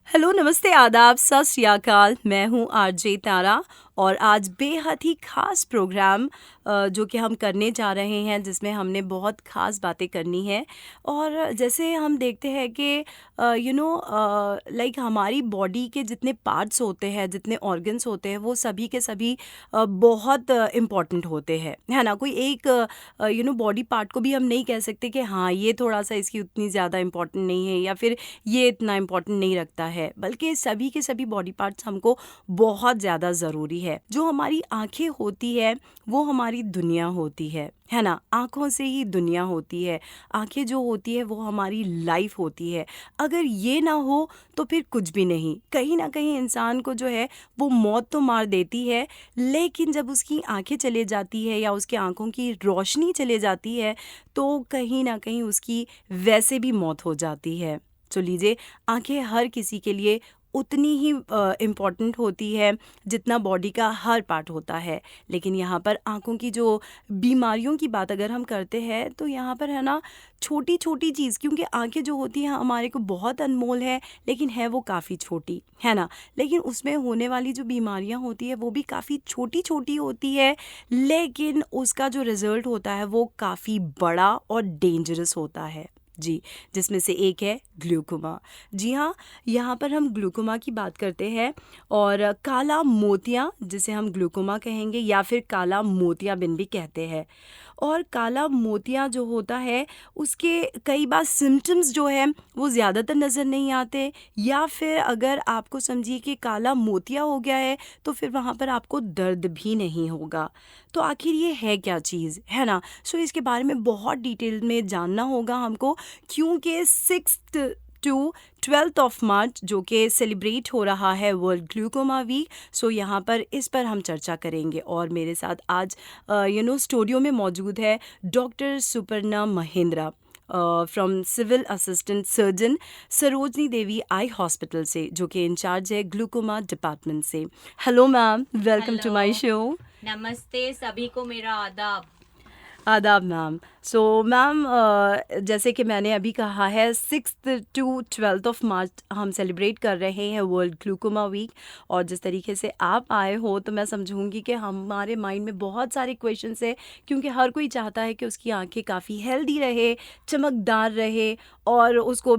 Hello, नमस्ते, आदाब, सत श्री अकाल। मैं हूँ आरजे तारा और आज बेहद ही ख़ास प्रोग्राम जो कि हम करने जा रहे हैं, जिसमें हमने बहुत ख़ास बातें करनी है। और जैसे हम देखते हैं कि लाइक हमारी बॉडी के जितने पार्ट्स होते हैं, जितने ऑर्गन्स होते हैं, वो सभी के सभी बहुत इम्पॉर्टेंट होते हैं, है ना। कोई एक बॉडी पार्ट को भी हम नहीं कह सकते कि हाँ, ये थोड़ा सा इसकी उतनी ज़्यादा इम्पॉर्टेंट नहीं है या फिर ये इतना इम्पॉर्टेंट नहीं रखता है, बल्कि सभी के सभी बॉडी पार्ट्स हमको बहुत ज़्यादा ज़रूरी है। जो हमारी आंखें होती है वो हमारी दुनिया होती है ना। आंखों से ही दुनिया होती है। आंखें जो होती है वो हमारी लाइफ होती है। अगर ये ना हो तो फिर कुछ भी नहीं। कहीं ना कहीं इंसान को जो है वो मौत तो मार देती है, लेकिन जब उसकी आंखें चले जाती है या उसकी आंखों की रोशनी चले जाती है तो कहीं ना कहीं उसकी वैसे भी मौत हो जाती है। तो लीजिए, आंखें हर किसी के लिए उतनी ही इम्पॉर्टेंट होती है जितना बॉडी का हर पार्ट होता है। लेकिन यहाँ पर आंखों की जो बीमारियों की बात अगर हम करते हैं तो यहाँ पर है ना, छोटी छोटी चीज़, क्योंकि आंखें जो होती हैं हमारे को बहुत अनमोल है, लेकिन है वो काफ़ी छोटी, है ना। लेकिन उसमें होने वाली जो बीमारियाँ होती है वो भी काफ़ी छोटी छोटी होती है, लेकिन उसका जो रिज़ल्ट होता है वो काफ़ी बड़ा और डेंजरस होता है जी। जिसमें से एक है ग्लूकोमा। जी हाँ, यहाँ पर हम ग्लूकोमा की बात करते हैं। और काला मोतिया, जिसे हम ग्लूकोमा कहेंगे या फिर काला मोतियाबिंद भी कहते हैं। और काला मोतिया जो होता है उसके कई बार सिम्टम्स जो है वो ज़्यादातर नज़र नहीं आते, या फिर अगर आपको समझिए कि काला मोतिया हो गया है तो फिर वहाँ पर आपको दर्द भी नहीं होगा। तो आखिर ये है क्या चीज़, है ना। सो इसके बारे में बहुत डिटेल में जानना होगा हमको, क्योंकि 6 टू 12 ऑफ मार्च जो कि सेलिब्रेट हो रहा है वर्ल्ड ग्लूकोमा वीक। सो यहाँ पर इस पर हम चर्चा करेंगे। और मेरे साथ आज स्टूडियो में मौजूद है doctor Suparna Mahendra from civil assistant surgeon Sarojini Devi eye hospital से, जो कि इंचार्ज है ग्लूकोमा डिपार्टमेंट से। Hello ma'am, welcome to my show. नमस्ते सभी को, मेरा आदाब। आदाब मैम। सो मैम, जैसे कि मैंने अभी कहा है, 6 टू 12 मार्च हम सेलिब्रेट कर रहे हैं वर्ल्ड ग्लूकोमा वीक। और जिस तरीके से आप आए हो तो मैं समझूंगी कि हमारे माइंड में बहुत सारे क्वेश्चंस है, क्योंकि हर कोई चाहता है कि उसकी आंखें काफ़ी हेल्दी रहे, चमकदार रहे, और उसको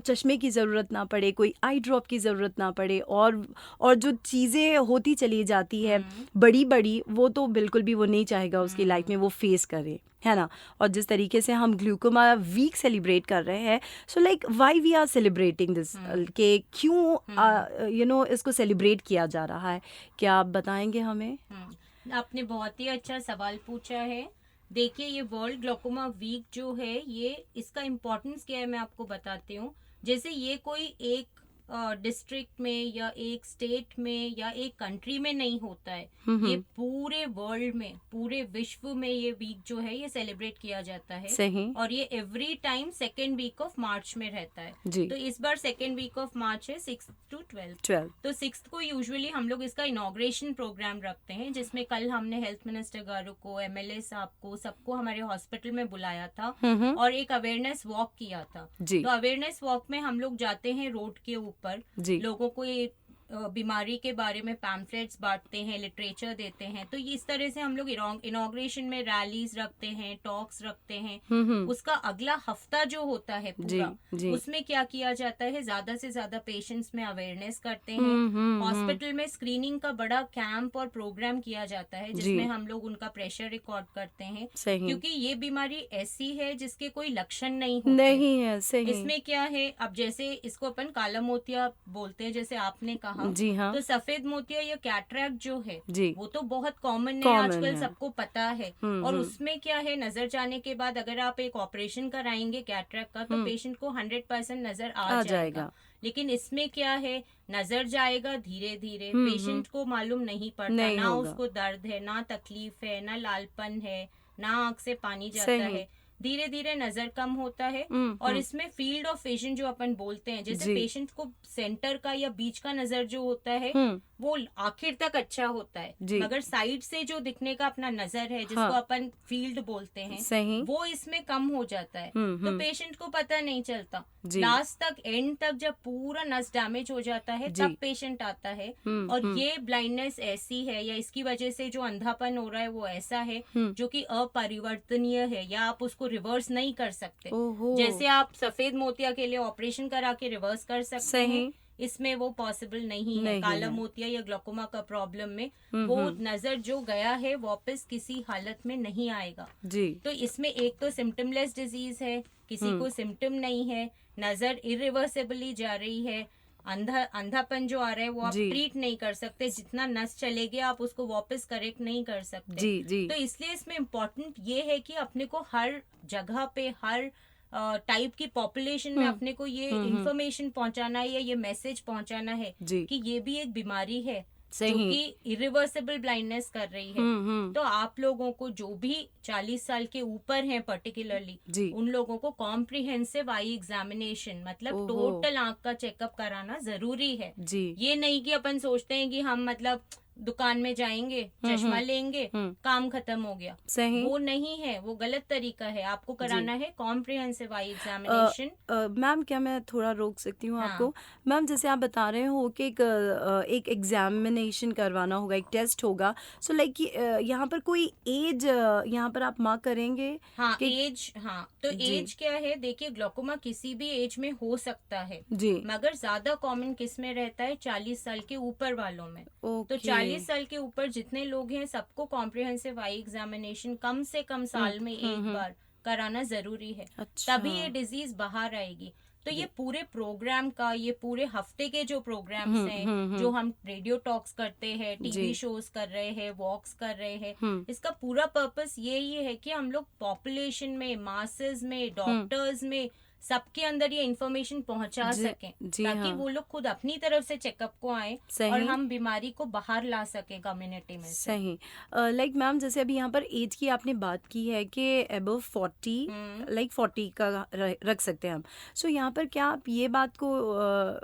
चश्मे की ज़रूरत ना पड़े, कोई आई ड्रॉप की ज़रूरत ना पड़े, और जो चीज़ें होती चली जाती है बड़ी बड़ी, वो तो बिल्कुल भी वो नहीं चाहेगा उसकी लाइफ में वो फेस करे, है ना। और जिस तरीके से हम ग्लूकोमा वीक सेलिब्रेट कर रहे हैं, so like why we are celebrating this, के क्यों इसको सेलिब्रेट किया जा रहा है, क्या आप बताएंगे हमें। आपने बहुत ही अच्छा सवाल पूछा है। देखिए, ये वर्ल्ड ग्लूकोमा वीक जो है, ये इसका इम्पोर्टेंस क्या है मैं आपको बताती हूँ। जैसे ये कोई एक डिस्ट्रिक्ट में या एक स्टेट में या एक कंट्री में नहीं होता है, ये पूरे वर्ल्ड में, पूरे विश्व में ये वीक जो है ये सेलिब्रेट किया जाता है। सही। और ये every time second week of March में रहता है जी। तो इस बार सेकेंड वीक ऑफ मार्च है 6 टू 12। तो 6 को यूजुअली हम लोग इसका इनॉग्रेशन प्रोग्राम रखते हैं, जिसमें कल हमने हेल्थ मिनिस्टर गारू को, एमएलए साहब को, सबको हमारे हॉस्पिटल में बुलाया था और एक अवेयरनेस वॉक किया था। जी। तो अवेयरनेस वॉक में हम लोग जाते हैं रोड के ऊपर, लोगों को ये बीमारी के बारे में पैम्फलेट्स बांटते हैं, लिटरेचर देते हैं। तो इस तरह से हम लोग इनॉग्रेशन में रैलीज रखते हैं, टॉक्स रखते हैं। उसका अगला हफ्ता जो होता है पूरा, उसमें क्या किया जाता है, ज्यादा से ज्यादा पेशेंट्स में अवेयरनेस करते हैं। हॉस्पिटल में स्क्रीनिंग का बड़ा कैंप और प्रोग्राम किया जाता है, जिसमें हम लोग उनका प्रेशर रिकॉर्ड करते हैं, क्योंकि ये बीमारी ऐसी है जिसके कोई लक्षण नहीं होते। नहीं है, सही। इसमें क्या है, अब जैसे इसको अपन काला मोतिया बोलते हैं, जैसे आपने कहा। जी हाँ। तो सफेद मोतिया या कैटरैक्ट जो है जी। वो तो बहुत कॉमन है, आजकल सबको पता है। और उसमें क्या है, नजर जाने के बाद अगर आप एक ऑपरेशन कराएंगे कैटरैक्ट का, तो पेशेंट को 100% नजर आ जाएगा। लेकिन इसमें क्या है, नजर जाएगा धीरे धीरे, पेशेंट को मालूम नहीं पड़ता, ना उसको दर्द है, ना तकलीफ है, ना लालपन है, ना आंख से पानी जाता है। धीरे धीरे नजर कम होता है। और इसमें फील्ड ऑफ विजन जो अपन बोलते हैं, जैसे पेशेंट को सेंटर का या बीच का नजर जो होता है वो आखिर तक अच्छा होता है, मगर साइड से जो दिखने का अपना नजर है जिसको अपन फील्ड बोलते हैं, वो इसमें कम हो जाता है। तो पेशेंट को पता नहीं चलता, लास्ट तक एंड तक जब पूरा नस डैमेज हो जाता है तब पेशेंट आता है। और ये ब्लाइंडनेस ऐसी है या इसकी वजह से जो अंधापन हो रहा है वो ऐसा है जो कि अपरिवर्तनीय है, या आप उसको रिवर्स नहीं कर सकते। जैसे आप सफेद मोतिया के लिए ऑपरेशन करा के रिवर्स कर सकते हैं, इसमें वो पॉसिबल नहीं है। काला मोतिया या ग्लोकोमा का प्रॉब्लम में वो नजर जो गया है वापस किसी हालत में नहीं आएगा जी। तो इसमें एक तो सिम्टमलेस डिजीज है, किसी को सिम्टम नहीं है, नजर इरिवर्सिबली जा रही है, अंधापन जो आ रहा है वो आप ट्रीट नहीं कर सकते, जितना नस चलेगी आप उसको वापस करेक्ट नहीं कर सकते जी। तो इसलिए इसमें इम्पोर्टेंट ये है कि अपने को हर जगह पे हर टाइप की पॉपुलेशन में अपने को ये इंफॉर्मेशन पहुंचाना है या ये मैसेज पहुंचाना है कि ये भी एक बीमारी है जो कि इरिवर्सिबल ब्लाइंडनेस कर रही है। तो आप लोगों को जो भी 40 साल के ऊपर हैं पर्टिकुलरली, उन लोगों को कॉम्प्रिहेंसिव आई एग्जामिनेशन मतलब टोटल आंख का चेकअप कराना जरूरी है जी। ये नहीं कि अपन सोचते हैं कि हम मतलब दुकान में जाएंगे, चश्मा लेंगे, काम खत्म हो गया, वो नहीं है, वो गलत तरीका है। आपको कराना है कॉम्प्रिहेंसिव आई एग्जामिनेशन। मैम क्या मैं थोड़ा रोक सकती हूँ आपको? मैम जैसे आप बता रहे हो कि एक एग्जामिनेशन करवाना होगा, एक टेस्ट होगा, सो लाइक यहाँ पर कोई एज यहाँ पर आप मार्क करेंगे? हाँ एज, हाँ तो एज क्या है, देखिए ग्लोकोमा किसी भी एज में हो सकता है जी, मगर ज्यादा कॉमन किस में रहता है, 40 साल के ऊपर वालों में। तो 40 साल के ऊपर जितने लोग हैं सबको कॉम्प्रिहेंसिव आई एग्जामिनेशन कम से कम साल में एक बार कराना जरूरी है। अच्छा। तभी ये डिजीज बाहर आएगी। तो ये पूरे प्रोग्राम का, ये पूरे हफ्ते के जो प्रोग्राम्स हैं, जो हम रेडियो टॉक्स करते हैं, टीवी शोज कर रहे हैं, वॉक्स कर रहे हैं, इसका पूरा पर्पस यही है कि हम लोग पॉपुलेशन में, मासेस में, डॉक्टर्स में, सबके अंदर ये इन्फॉर्मेशन पहुंचा सकें ताकि वो लोग खुद अपनी तरफ से चेकअप को आए और हम बीमारी को बाहर ला सकें कम्युनिटी में। सही। लाइक मैम जैसे अभी यहाँ पर एज की आपने बात की है कि अबव 40 लाइक 40 का रख सकते हैं हम, सो यहाँ पर क्या आप ये बात को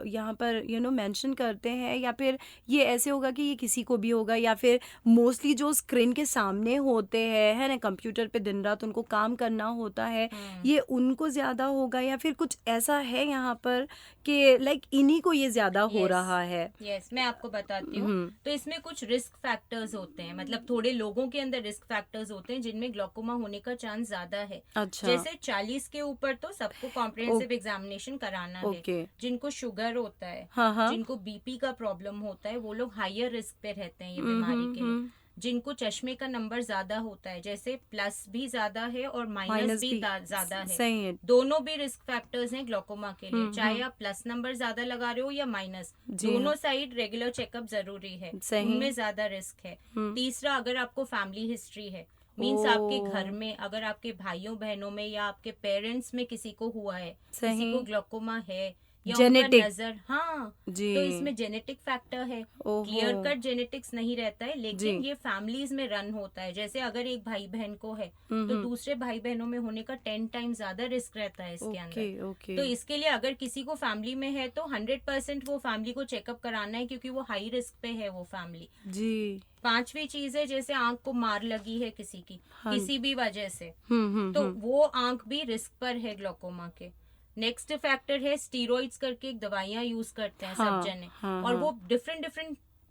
यहाँ पर मेंशन करते हैं, या फिर ये ऐसे होगा कि ये किसी को भी होगा, या फिर मोस्टली जो स्क्रीन के सामने होते हैं है ना, कंप्यूटर पे दिन रात उनको काम करना होता है, ये उनको ज्यादा होगा, या फिर कुछ ऐसा है यहाँ पर कि लाइक इन्हीं को ये ज्यादा हो रहा है? यस, मैं आपको बताती हूँ। तो इसमें कुछ रिस्क फैक्टर्स होते हैं, मतलब थोड़े लोगों के अंदर रिस्क फैक्टर्स होते हैं जिनमें ग्लोकोमा होने का चांस ज्यादा है। अच्छा। जैसे 40 के ऊपर तो सबको कॉम्प्रिहेंसिव एग्जामिनेशन कराना है। जिनको शुगर होता है, जिनको बीपी का प्रॉब्लम होता है, वो लोग हायर रिस्क पे रहते हैं ये बीमारी के लिए। जिनको चश्मे का नंबर ज्यादा होता है, जैसे प्लस भी ज्यादा है और माइनस भी ज्यादा है, दोनों भी रिस्क फैक्टर्स हैं ग्लोकोमा के लिए। चाहे आप प्लस नंबर ज्यादा लगा रहे हो या माइनस, दोनों साइड रेगुलर चेकअप जरूरी है, उनमें ज्यादा रिस्क है। तीसरा, अगर आपको फैमिली हिस्ट्री है, मीन्स आपके घर में अगर आपके भाइयों बहनों में या आपके पेरेंट्स में किसी को हुआ है, किसी को ग्लोकोमा है, जेनेटिक नजर, हाँ जी, तो इसमें जेनेटिक फैक्टर है। क्लियर कट जेनेटिक्स नहीं रहता है, लेकिन ये फैमिलीज में रन होता है। जैसे अगर एक भाई बहन को है तो दूसरे भाई बहनों में होने का 10 टाइम ज्यादा रिस्क रहता है इसके अंदर। तो इसके लिए अगर किसी को फैमिली में है तो 100% वो फैमिली को चेकअप कराना है, क्योंकि वो हाई रिस्क पे है वो फैमिली जी। 5वीं चीज है, जैसे आंख को मार लगी है किसी की, किसी भी वजह से, तो वो आंख भी रिस्क पर है ग्लोकोमा के। नेक्स्ट फैक्टर है स्टीरॉइड्स करके एक दवाइयाँ यूज करते हैं सब जने, और वो डिफरेंट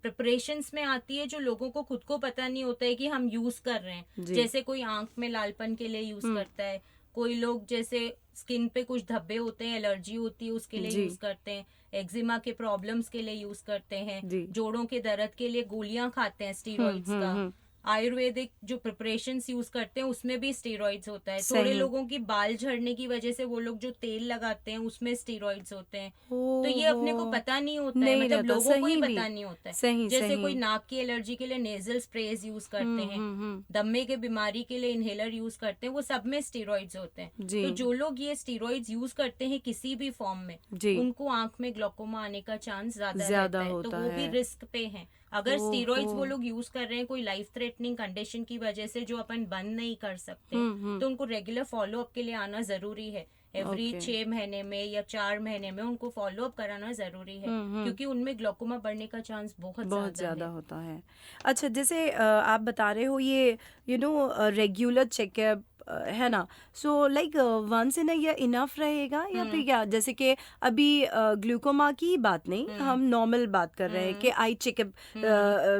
प्रिपरेशंस में आती है जो लोगों को खुद को पता नहीं होता है कि हम यूज कर रहे हैं। जैसे कोई आंख में लालपन के लिए यूज करता है, कोई लोग जैसे स्किन पे कुछ धब्बे होते हैं, एलर्जी होती है, उसके लिए यूज करते हैं, एक्जिमा के प्रॉब्लम्स के लिए यूज करते हैं, जोड़ों के दर्द के लिए गोलियां खाते हैं स्टीरॉइड्स का। आयुर्वेदिक जो प्रिपरेशंस यूज करते हैं उसमें भी स्टेरॉइड्स होता है। थोड़े लोगों की बाल झड़ने की वजह से वो लोग जो तेल लगाते हैं उसमें स्टेरॉइड्स होते हैं। तो ये अपने को पता नहीं होता है, मतलब लोगों को ही पता नहीं होता है। जैसे कोई नाक की एलर्जी के लिए नेजल स्प्रेज यूज करते हैं, दम्मे के बीमारी के लिए इनहेलर यूज करते हैं, वो सब में स्टेरॉइड्स होते हैं। तो जो लोग ये स्टेरॉइड्स यूज करते हैं किसी भी फॉर्म में, उनको आंख में ग्लोकोमा आने का चांस ज्यादा रहता है, तो वो भी रिस्क पे है। अगर स्टीरॉइड्स वो लोग यूज कर रहे हैं कोई लाइफ थ्रेटनिंग कंडीशन की वजह से जो अपन बंद नहीं कर सकते, तो उनको रेगुलर फॉलो अप के लिए आना जरूरी है। एवरी 6 महीने में या 4 महीने में उनको फॉलो अप कराना जरूरी है, क्योंकि उनमें ग्लोकोमा बढ़ने का चांस बहुत ज्यादा होता है। अच्छा, जैसे आप बता रहे हो ये रेगुलर चेकअप है ना, so like once in a year enough रहेगा या फिर क्या? जैसे कि अभी ग्लूकोमा की बात नहीं, हम नॉर्मल बात कर रहे हैं कि आई चेकअप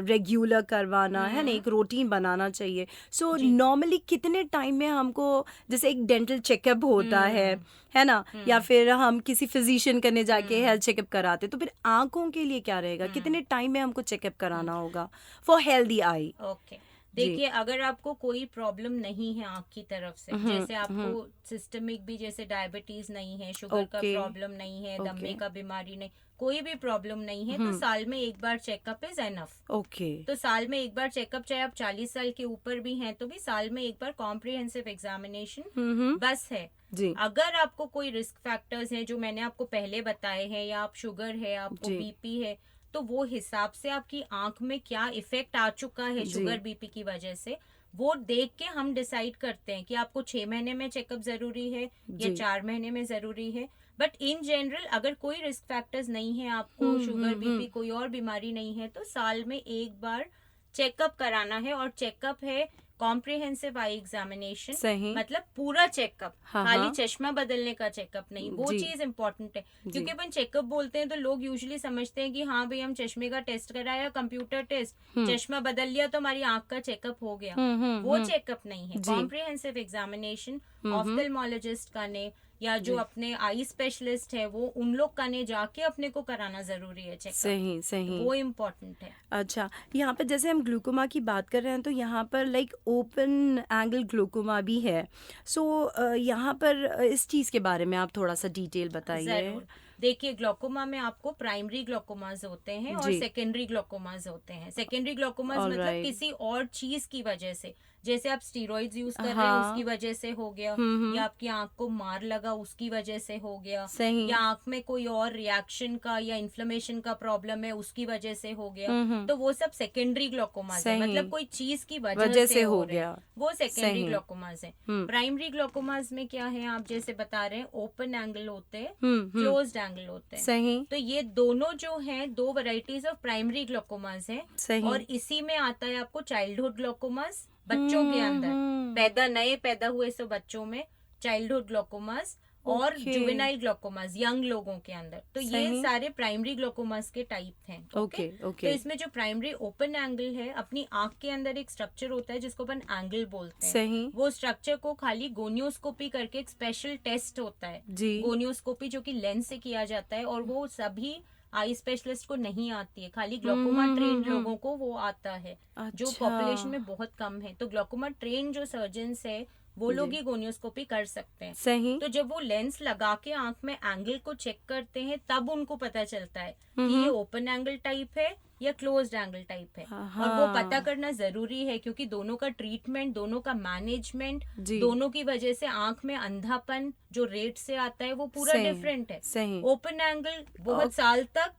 रेगुलर करवाना है ना, एक रूटीन बनाना चाहिए। सो नॉर्मली कितने टाइम में हमको, जैसे एक डेंटल चेकअप होता है ना, या फिर हम किसी फिजिशियन करने जाके हेल्थ चेकअप कराते, तो फिर आंखों के लिए क्या रहेगा, कितने टाइम में हमको चेकअप कराना होगा फॉर हेल्दी आई? ओके, देखिए अगर आपको कोई प्रॉब्लम नहीं है आँख की तरफ से, जैसे आपको सिस्टमिक भी, जैसे डायबिटीज नहीं है, शुगर का प्रॉब्लम नहीं है, दमे का बीमारी नहीं, कोई भी प्रॉब्लम नहीं है, तो साल में एक बार चेकअप इज एनफ। ओके, तो साल में एक बार चेकअप, चाहे आप 40 साल के ऊपर भी हैं तो भी साल में एक बार कॉम्प्रिहेंसिव एग्जामिनेशन बस है जी। अगर आपको कोई रिस्क फैक्टर्स हैं जो मैंने आपको पहले बताए हैं, या आप शुगर है, आपको बीपी है, तो वो हिसाब से आपकी आंख में क्या इफेक्ट आ चुका है शुगर बीपी की वजह से, वो देख के हम डिसाइड करते हैं कि आपको 6 महीने में चेकअप जरूरी है या 4 महीने में जरूरी है। बट इन जनरल अगर कोई रिस्क फैक्टर्स नहीं है, आपको शुगर बीपी कोई और बीमारी नहीं है, तो साल में एक बार चेकअप कराना है। और चेकअप है कॉम्प्रिहेंसिव आई एग्जामिनेशन, मतलब पूरा चेकअप, खाली चश्मा बदलने का चेकअप नहीं, वो चीज इम्पोर्टेंट है। क्योंकि अपन चेकअप बोलते हैं तो लोग यूजुअली समझते हैं कि हाँ भाई हम चश्मे का टेस्ट कराया, कंप्यूटर टेस्ट, चश्मा बदल लिया तो हमारी आंख का चेकअप हो गया। वो चेकअप नहीं है। कॉम्प्रिहेंसिव एग्जामिनेशन ऑफ्थेल्मोलॉजिस्ट का ने, या जो अपने आई स्पेशलिस्ट है वो उन लोग का ने जाके अपने को कराना जरूरी है चेकअप। सही, वो इम्पोर्टेंट है। अच्छा, यहाँ पर जैसे हम ग्लूकोमा की बात कर रहे हैं तो यहाँ पर लाइक ओपन एंगल ग्लूकोमा भी है, सो यहाँ पर इस चीज के बारे में आप थोड़ा सा डिटेल बताइए। देखिए, ग्लोकोमा में आपको प्राइमरी ग्लोकोमाज होते हैं और सेकेंडरी ग्लोकोमाज होते हैं। सेकेंडरी ग्लोकोमाज मतलब किसी और चीज की वजह से, जैसे आप स्टीरॉइड्स यूज कर रहे हैं उसकी वजह से हो गया, या आपकी आंख को मार लगा उसकी वजह से हो गया, या आंख में कोई और रिएक्शन का या इन्फ्लेमेशन का प्रॉब्लम है उसकी वजह से हो गया, तो वो सब सेकेंडरी ग्लोकोमाज है, मतलब कोई चीज की वजह से हो गया, वो सेकेंडरी ग्लोकोमाज है। प्राइमरी ग्लोकोमाज में क्या है, आप जैसे बता रहे हैं ओपन एंगल होते हैं, क्लोज्ड एंगल होते हैं। तो ये दोनों जो हैं दो वैरायटीज ऑफ प्राइमरी ग्लोकोमाज हैं। और इसी में आता है आपको चाइल्डहुड ग्लोकोमाज, बच्चों के अंदर नए पैदा हुए सब बच्चों में चाइल्डहुड ग्लोकोमाज, और जुवेनाइल ग्लोकोमाज यंग लोगों के अंदर। तो ये सारे प्राइमरी ग्लोकोमाज के टाइप हैं। ओके। तो इसमें जो प्राइमरी ओपन एंगल है, अपनी आंख के अंदर एक स्ट्रक्चर होता है जिसको अपन एंगल बोलते हैं। वो स्ट्रक्चर को खाली गोनियोस्कोपी करके एक स्पेशल टेस्ट होता है, गोनियोस्कोपी, जो कि लेंस से किया जाता है, और वो सभी आई स्पेशलिस्ट को नहीं आती है, खाली ग्लोकोमा ट्रेन लोगों को वो आता है। जो पॉपुलेशन में बहुत कम है। तो ग्लोकोमा ट्रेन जो सर्जन्स है वो लोग ही गोनियोस्कोपी कर सकते हैं। तो जब वो लेंस लगा के आंख में एंगल को चेक करते हैं तब उनको पता चलता है कि ये ओपन एंगल टाइप है या क्लोज्ड एंगल टाइप है। और वो पता करना जरूरी है, क्योंकि दोनों का ट्रीटमेंट, दोनों का मैनेजमेंट, दोनों की वजह से आंख में अंधापन जो रेट से आता है वो पूरा डिफरेंट है। ओपन एंगल बहुत साल तक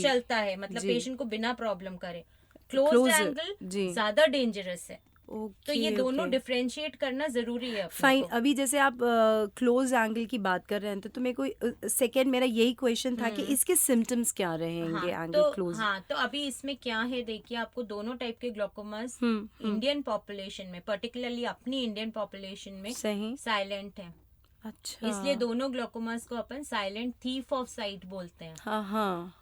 चलता है, मतलब पेशेंट को बिना प्रॉब्लम करे। क्लोज्ड एंगल ज्यादा डेंजरस है। तो ये दोनों डिफरेंशिएट करना जरूरी है। फाइन, अभी जैसे आप क्लोज एंगल की बात कर रहे हैं तो मेरे को सेकंड मेरा यही क्वेश्चन था कि इसके सिम्टम्स क्या रहेंगे एंगल क्लोज। तो अभी इसमें क्या है, देखिए आपको दोनों टाइप के ग्लोकोमास इंडियन पॉपुलेशन में, पर्टिकुलरली अपनी इंडियन पॉपुलेशन में साइलेंट है। अच्छा, इसलिए दोनों ग्लोकोमास को अपन साइलेंट थीफ ऑफ साइट बोलते हैं।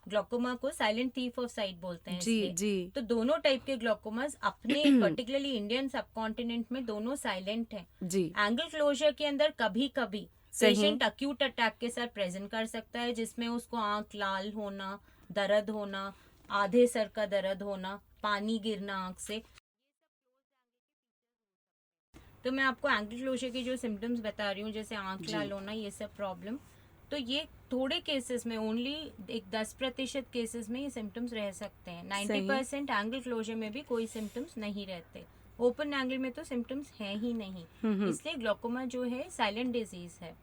ग्लोकोमा को साइलेंट थीफ ऑफ साइट बोलते हैं इसलिए। तो दोनों टाइप के ग्लोकोमास अपने पर्टिकुलरली इंडियन सबकॉन्टिनेंट में दोनों साइलेंट हैं। एंगल क्लोजर के अंदर कभी कभी पेशेंट अक्यूट अटैक के साथ प्रेजेंट कर सकता है, जिसमें उसको आंख लाल होना, दर्द होना, आधे सर का दर्द होना, पानी गिरना आंख से। तो मैं आपको एंगल क्लोजर की जो सिम्टम्स बता रही हूँ, जैसे आंख लाल होना, ये सब प्रॉब्लम, तो ये थोड़े केसेस में, ओनली एक 10% केसेस में ये सिम्टम्स रह सकते हैं। 90% एंगल क्लोजर में भी कोई सिम्टम्स नहीं रहते। ओपन एंगल में तो सिम्टम्स है ही नहीं, इसलिए ग्लोकोमा जो है साइलेंट डिजीज है।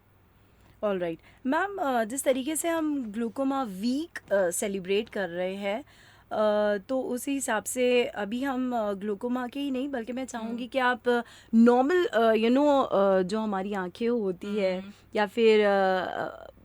ऑलराइट मैम, जिस तरीके से हम ग्लूकोमा वीक सेलिब्रेट कर रहे हैं, तो उसी हिसाब से अभी हम ग्लूकोमा के ही नहीं बल्कि मैं चाहूँगी कि आप नॉर्मल जो हमारी आंखें होती है या फिर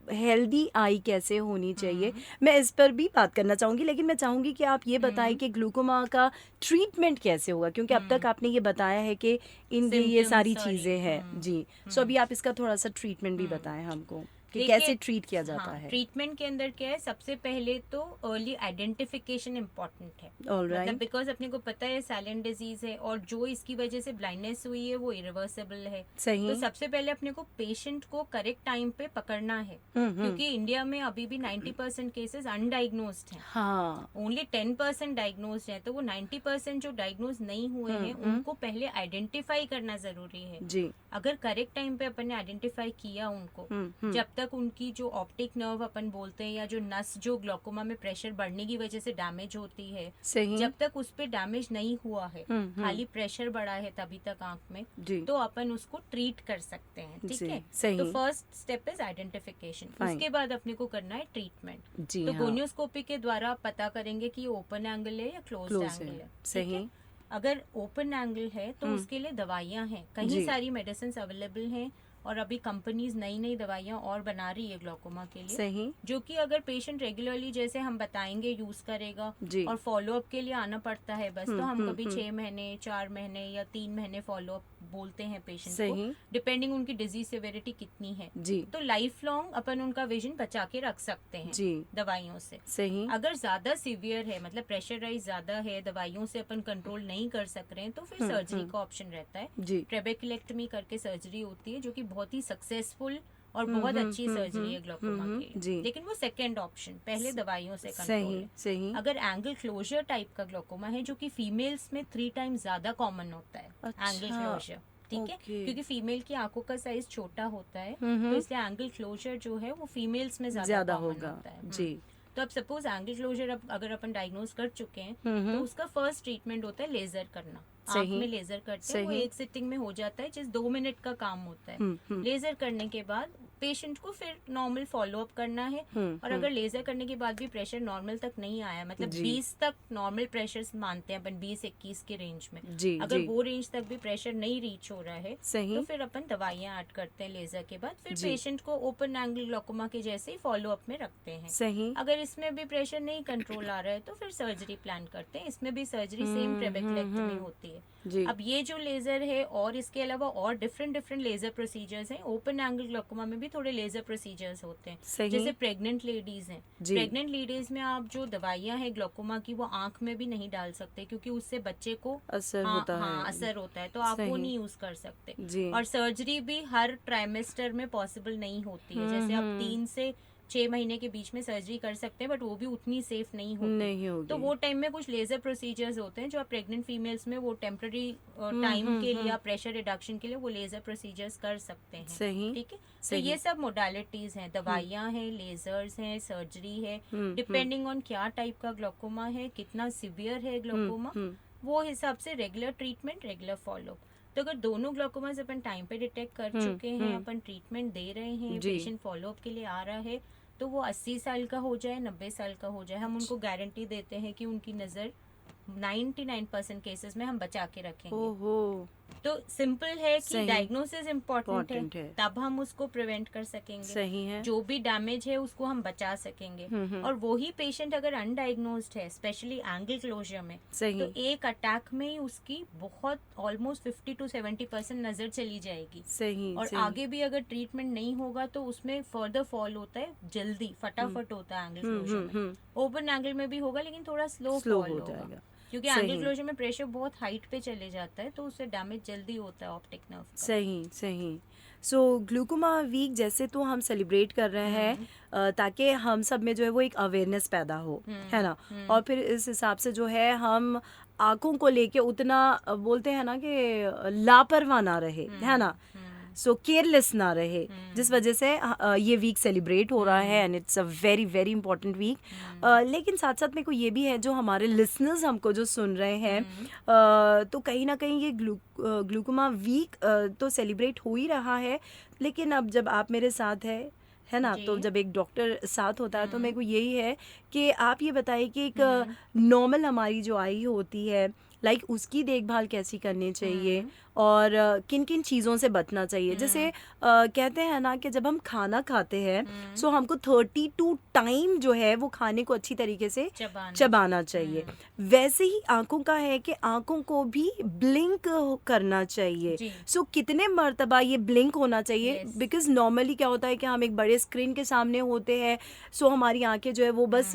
हेल्दी आई कैसे होनी चाहिए, मैं इस पर भी बात करना चाहूँगी। लेकिन मैं चाहूँगी कि आप ये बताएं कि ग्लूकोमा का ट्रीटमेंट कैसे होगा, क्योंकि अब तक आपने ये बताया है कि इनकी ये सारी चीज़ें हैं जी। सो अभी आप इसका थोड़ा सा ट्रीटमेंट भी बताएं हमको कि कैसे ट्रीट किया जाता है। ट्रीटमेंट के अंदर क्या है, सबसे पहले तो अर्ली आइडेंटिफिकेशन इम्पोर्टेंट है। ऑलराइट, मतलब बिकॉज अपने को पता है साइलेंट डिजीज है और जो इसकी वजह से ब्लाइंडनेस हुई है वो इरिवर्सिबल है। सही। तो सबसे पहले अपने को पेशेंट को करेक्ट टाइम पे पकड़ना है, क्योंकि इंडिया में अभी भी 90% केसेस अनडाइग्नोज्ड हैं। हाँ, ओनली 10% डायग्नोज्ड है। तो वो 90% जो डायग्नोज नहीं हुए हैं उनको पहले आइडेंटिफाई करना जरूरी है जी। अगर करेक्ट टाइम पे अपन ने आइडेंटिफाई किया उनको, जब तक उनकी जो ऑप्टिक नर्व अपन बोलते हैं या जो नस जो ग्लोकोमा में प्रेशर बढ़ने की वजह से डैमेज होती है, सही। जब तक उस पे डैमेज नहीं हुआ है, खाली प्रेशर बढ़ा है तभी तक आंख में, तो अपन उसको ट्रीट कर सकते हैं। ठीक है, सही। तो फर्स्ट स्टेप इज आइडेंटिफिकेशन। उसके बाद अपने को करना है ट्रीटमेंट। जी, तो हाँ। गोनियोस्कोपी के द्वारा आप पता करेंगे कि ये ओपन एंगल है या क्लोज एंगल है। सही। अगर ओपन एंगल है तो उसके लिए दवाइयां हैं, कई सारी मेडिसिन अवेलेबल हैं और अभी कंपनीज नई नई दवाइयां और बना रही है ग्लोकोमा के लिए। सही। जो कि अगर पेशेंट रेगुलरली जैसे हम बताएंगे यूज करेगा और फॉलोअप के लिए आना पड़ता है बस, तो हम कभी 6 महीने 4 महीने या 3 महीने फॉलोअप बोलते हैं पेशेंट को, डिपेंडिंग उनकी डिजीज सिविरिटी कितनी है जी। तो लाइफ लॉन्ग अपन उनका विजन बचा के रख सकते हैं जी दवाइयों से। सही। अगर ज्यादा सीवियर है, मतलब प्रेशर राइज ज्यादा है, दवाइयों से अपन कंट्रोल नहीं कर सक रहे हैं, तो फिर सर्जरी का ऑप्शन रहता है जी। ट्रेबेक्युलेक्टमी करके सर्जरी होती है जो कि बहुत ही सक्सेसफुल और बहुत अच्छी सर्जरी है ग्लोकोमा के लिए, लेकिन वो सेकेंड ऑप्शन, पहले दवाइयों से कंट्रोल है। सही। अगर एंगल क्लोजर टाइप का ग्लोकोमा है जो कि फीमेल्स में 3 टाइम्स ज्यादा कॉमन होता है एंगल क्लोजर, ठीक है, क्योंकि फीमेल की आंखों का साइज छोटा होता है, तो इसलिए एंगल क्लोजर जो है वो फीमेल्स में ज्यादा होगा होता है जी। तो अब सपोज एंगल क्लोजर अगर अपन डायग्नोज कर चुके हैं तो उसका फर्स्ट ट्रीटमेंट होता है लेजर करना। आंख में लेजर करते हैं, वो एक सिटिंग में हो जाता है, जिस 2 मिनट का काम होता है। लेजर करने के बाद पेशेंट को फिर नॉर्मल फॉलोअप करना है, और अगर लेजर करने के बाद भी प्रेशर नॉर्मल तक नहीं आया, मतलब 20 तक नॉर्मल प्रेशर मानते हैं अपन, 20-21 के रेंज में, अगर वो रेंज तक भी प्रेशर नहीं रीच हो रहा है तो फिर अपन दवाइयां ऐड करते हैं लेजर के बाद, फिर पेशेंट को ओपन एंगल ग्लोकोमा के जैसे ही फॉलोअप में रखते हैं। सही। अगर इसमें भी प्रेशर नहीं कंट्रोल आ रहा है तो फिर सर्जरी प्लान करते हैं। इसमें भी सर्जरी सेम ट्रेबेक्युलेक्टमी होती है जी। अब ये जो लेजर है और इसके अलावा और डिफरेंट लेजर प्रोसीजर्स हैं। ओपन एंगल ग्लोकोमा में भी थोड़े लेजर प्रोसीजर्स होते हैं, जैसे प्रेग्नेंट लेडीज हैं। प्रेग्नेंट लेडीज में आप जो दवाइयां हैं ग्लोकोमा की वो आंख में भी नहीं डाल सकते, क्योंकि उससे बच्चे को असर होता है, तो आप वो नहीं यूज कर सकते। और सर्जरी भी हर ट्राइमेस्टर में पॉसिबल नहीं होती है, जैसे आप 3 से 6 महीने के बीच में सर्जरी कर सकते हैं, बट वो भी उतनी सेफ नहीं होगी। तो वो टाइम में कुछ लेजर प्रोसीजर्स होते हैं जो आप प्रेग्नेंट फीमेल्स में वो टेम्पररी टाइम के लिए, प्रेशर रिडक्शन के लिए वो लेजर प्रोसीजर्स कर सकते हैं। सही। ठीक है, तो ये सब मोडालिटीज हैं, दवाइयां हैं, लेजर्स हैं, सर्जरी है, डिपेंडिंग ऑन क्या टाइप का ग्लोकोमा है, कितना सिवियर है ग्लोकोमा, वो हिसाब से रेगुलर ट्रीटमेंट, रेगुलर फॉलो। तो अगर दोनों ग्लोकोमास अपन टाइम पे डिटेक्ट कर चुके हैं, अपन ट्रीटमेंट दे रहे हैं, पेशेंट फॉलोअप के लिए आ रहा है, तो वो 80 साल का हो जाए, 90 साल का हो जाए, हम उनको गारंटी देते हैं कि उनकी नजर 99% केसेस में हम बचा के रखेंगे। ओहो। तो सिंपल है कि डायग्नोसिस इम्पोर्टेंट है, तब हम उसको प्रिवेंट कर सकेंगे। सही है। जो भी डैमेज है उसको हम बचा सकेंगे। और वही पेशेंट अगर अनडायग्नोज्ड है, स्पेशली एंगल क्लोजर में, तो एक अटैक में ही उसकी बहुत ऑलमोस्ट 50 to 70% नजर चली जाएगी। सही। और आगे भी अगर ट्रीटमेंट नहीं होगा तो उसमें फर्दर फॉल होता है, जल्दी फटाफट होता है एंगल क्लोजर में। ओपन एंगल में भी होगा लेकिन थोड़ा स्लो फॉल होगा, क्योंकि एंगल क्लोजर में प्रेशर बहुत हाइट पे चले जाता है, तो उससे डैमेज जल्दी होता है ऑप्टिक नर्व का। सही। सो ग्लूकोमा वीक जैसे तो हम सेलिब्रेट कर रहे हैं ताकि हम सब में जो है वो एक अवेयरनेस पैदा हो, है ना, और फिर इस हिसाब से जो है हम आंखों को लेके उतना बोलते हैं ना कि लापरवाह ना रहे, है ना, सो केयरलेस ना रहे, जिस वजह से ये वीक सेलिब्रेट हो रहा है, and it's a very very important week. लेकिन साथ साथ मेरे को ये भी है, जो हमारे लिसनर्स हमको जो सुन रहे हैं, तो कहीं ना कहीं ये ग्लूकोमा वीक तो सेलिब्रेट हो ही रहा है, लेकिन अब जब आप मेरे साथ है है ना। जी। तो जब एक डॉक्टर साथ होता है तो मेरे को यही है कि आप ये बताइए कि एक नॉर्मल हमारी जो आई होती है, लाइक उसकी देखभाल कैसी करनी चाहिए और किन किन चीज़ों से बचना चाहिए। जैसे कहते हैं ना कि जब हम खाना खाते हैं सो हमको 32 टाइम जो है वो खाने को अच्छी तरीके से चबाना चाहिए। वैसे ही आंखों का है कि आंखों को भी ब्लिंक करना चाहिए। सो कितने मर्तबा ये ब्लिंक होना चाहिए? बिकॉज नॉर्मली क्या होता है कि हम एक बड़े स्क्रीन के सामने होते हैं, सो हमारी आंखें जो है वो बस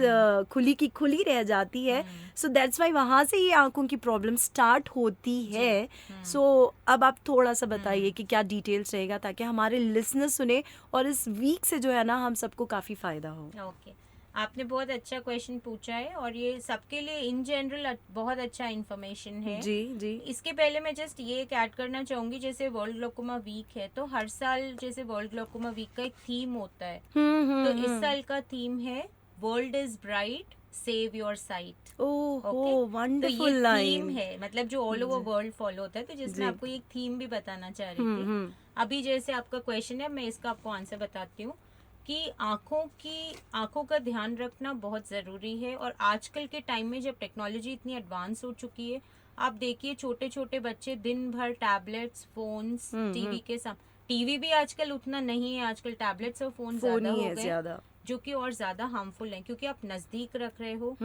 खुली की खुली रह जाती है। सो दैट्स वाई वहाँ से ये आंखों की प्रॉब्लम स्टार्ट होती है। सो अब आप थोड़ा सा बताइए कि क्या डिटेल्स रहेगा ताकि हमारे लिसनर्स सुने और इस वीक से जो है ना हम सबको काफ़ी फ़ायदा हो। ओके, आपने बहुत अच्छा क्वेश्चन पूछा है और ये सबके लिए इन जनरल बहुत अच्छा इन्फॉर्मेशन है। जी जी। इसके पहले मैं जस्ट ये एक ऐड करना चाहूंगी, जैसे वर्ल्ड ग्लोकोमा वीक है तो हर साल जैसे वर्ल्ड ग्लोकोमा वीक का एक थीम होता है। तो इस साल का थीम है world is bright save your site. Wonderful तो ये थीम लाइन है, मतलब जो ऑल ओवर वर्ल्ड फॉलो होता है। तो जिसमें आपको एक थीम भी बताना चाह रही थी। अभी जैसे आपका क्वेश्चन है, मैं इसका आपको आंसर बताती हूँ कि आंखों का ध्यान रखना बहुत जरूरी है। और आजकल के टाइम में जब टेक्नोलॉजी इतनी एडवांस हो चुकी है, आप देखिए छोटे छोटे बच्चे दिन भर टैबलेट्स, फोन्स, टीवी के साथ। टीवी भी आजकल उतना नहीं है, आजकल टैबलेट्स और फोन ज्यादा हो गए, जो कि और ज्यादा हार्मफुल है क्योंकि आप नजदीक रख रहे हो,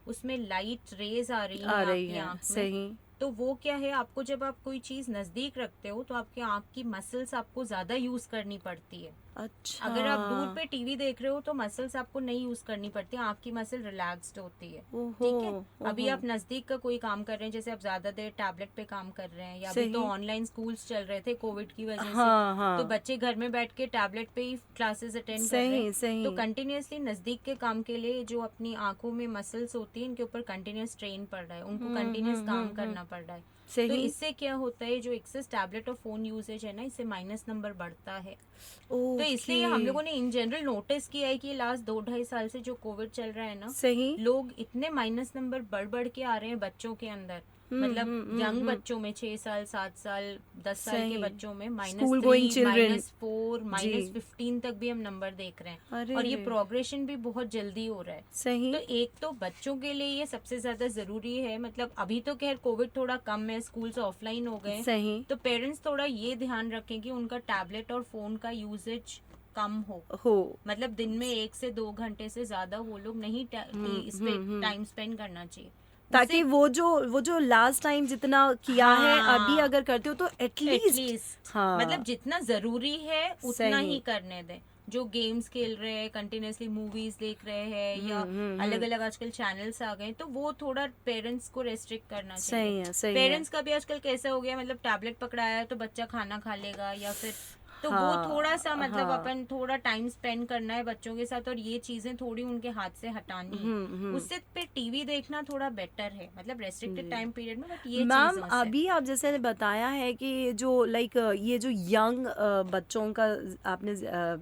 उसमें लाइट रेज आ रही है आपकी आंख में। तो वो क्या है, आपको जब आप कोई चीज नजदीक रखते हो तो आपके आंख की मसल्स आपको ज्यादा यूज करनी पड़ती है। अच्छा। अगर आप दूर पे टीवी देख रहे हो तो मसल्स आपको नहीं यूज करनी पड़ती, आंख की मसल रिलैक्स्ड होती है। ठीक है, अभी आप नजदीक का कोई काम कर रहे हैं, जैसे आप ज्यादा देर टैबलेट पे काम कर रहे हैं, या अभी तो ऑनलाइन स्कूल्स चल रहे थे कोविड की वजह से, तो बच्चे घर में बैठ के टैबलेट पे ही क्लासेस अटेंड कर रहे हैं। तो कंटिन्यूअसली नजदीक के काम के लिए जो अपनी आंखों में मसल्स होती है, इनके ऊपर कंटिन्यूस स्ट्रेन पड़ रहा है, उनको कंटिन्यूस काम करना पड़ रहा है। तो इससे क्या होता है, जो एक्सेस टैबलेट और फोन यूसेज है ना, इससे माइनस नंबर बढ़ता है। तो इसलिए हम लोगों ने इन जनरल नोटिस किया है कि लास्ट 2-2.5 साल से जो कोविड चल रहा है ना, लोग इतने माइनस नंबर बढ़ के आ रहे हैं बच्चों के अंदर। मतलब यंग बच्चों में 6 साल, 7 साल, 10 साल के बच्चों में -3, -4, -15 तक भी हम नंबर देख रहे हैं। और ये प्रोग्रेशन भी बहुत जल्दी हो रहा है। तो एक तो बच्चों के लिए ये सबसे ज्यादा जरूरी है। मतलब अभी तो खैर कोविड थोड़ा कम है, स्कूल्स ऑफलाइन हो गए, तो पेरेंट्स थोड़ा ये ध्यान रखें कि उनका टैबलेट और फोन का यूजेज कम हो। मतलब दिन में 1 से 2 घंटे से ज्यादा वो लोग नहीं इस पे टाइम स्पेंड करना चाहिए, ताकि वो जो लास्ट टाइम जितना किया है अभी अगर करते हो तो एटलीस्ट मतलब जितना जरूरी है उतना ही करने दें। जो गेम्स खेल रहे हैं, कंटिन्यूसली मूवीज देख रहे हैं, या अलग अलग आजकल चैनल्स आ गए, तो वो थोड़ा पेरेंट्स को रेस्ट्रिक्ट करना चाहिए। पेरेंट्स का भी आजकल कैसा हो गया, मतलब टैबलेट पकड़ाया है तो बच्चा खाना खा लेगा, या फिर तो वो थोड़ा सा मतलब अपन थोड़ा टाइम स्पेंड करना है बच्चों के साथ, और ये चीजें थोड़ी उनके हाथ से हटानी है। उससे पे टीवी देखना थोड़ा बेटर है, मतलब रेस्ट्रिक्टेड टाइम पीरियड में। बट ये मैम अभी आप जैसे बताया है कि जो लाइक ये जो यंग बच्चों का आपने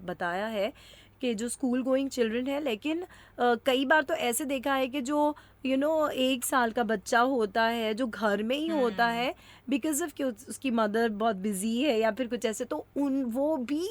बताया है कि जो स्कूल गोइंग चिल्ड्रन है, लेकिन कई बार तो ऐसे देखा है कि जो 1 साल का बच्चा होता है जो घर में ही होता है, बिकॉज ऑफ कि उसकी मदर बहुत बिजी है या फिर कुछ ऐसे, तो वो भी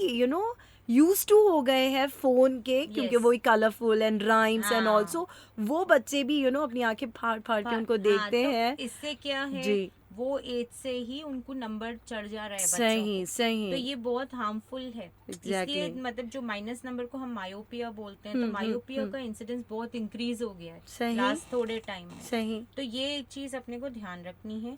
यूज टू हो गए हैं फोन के, क्योंकि वो colourful and rhymes and also वो बच्चे भी अपनी आंखें फाड़ फाड़ के उनको देखते हैं। इससे क्या है जी, वो एज से ही उनको नंबर चढ़ जा रहा है बच्चों को। तो ये बहुत हार्मफुल है। इसलिए मतलब जो माइनस नंबर को हम मायोपिया बोलते हैं, तो मायोपिया का इंसिडेंस बहुत इंक्रीज हो गया है लास्ट थोड़े टाइम में। तो ये एक चीज अपने को ध्यान रखनी है।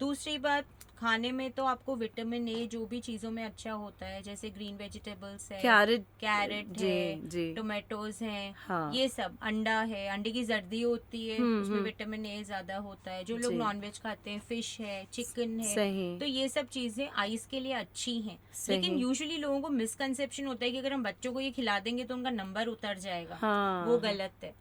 दूसरी बात, खाने में तो आपको विटामिन ए जो भी चीजों में अच्छा होता है, जैसे ग्रीन वेजिटेबल्स है, कैरेट है, टोमेटोज हैं, ये सब, अंडा है, अंडे की जर्दी होती है, उसमें विटामिन ए ज्यादा होता है। जो लोग नॉनवेज खाते हैं, फिश है, चिकन है, तो ये सब चीजें आइज के लिए अच्छी हैं। लेकिन यूजुअली लोगों को मिसकंसेप्शन होता है कि अगर हम बच्चों को ये खिला देंगे तो उनका नंबर उतर जाएगा। वो गलत है,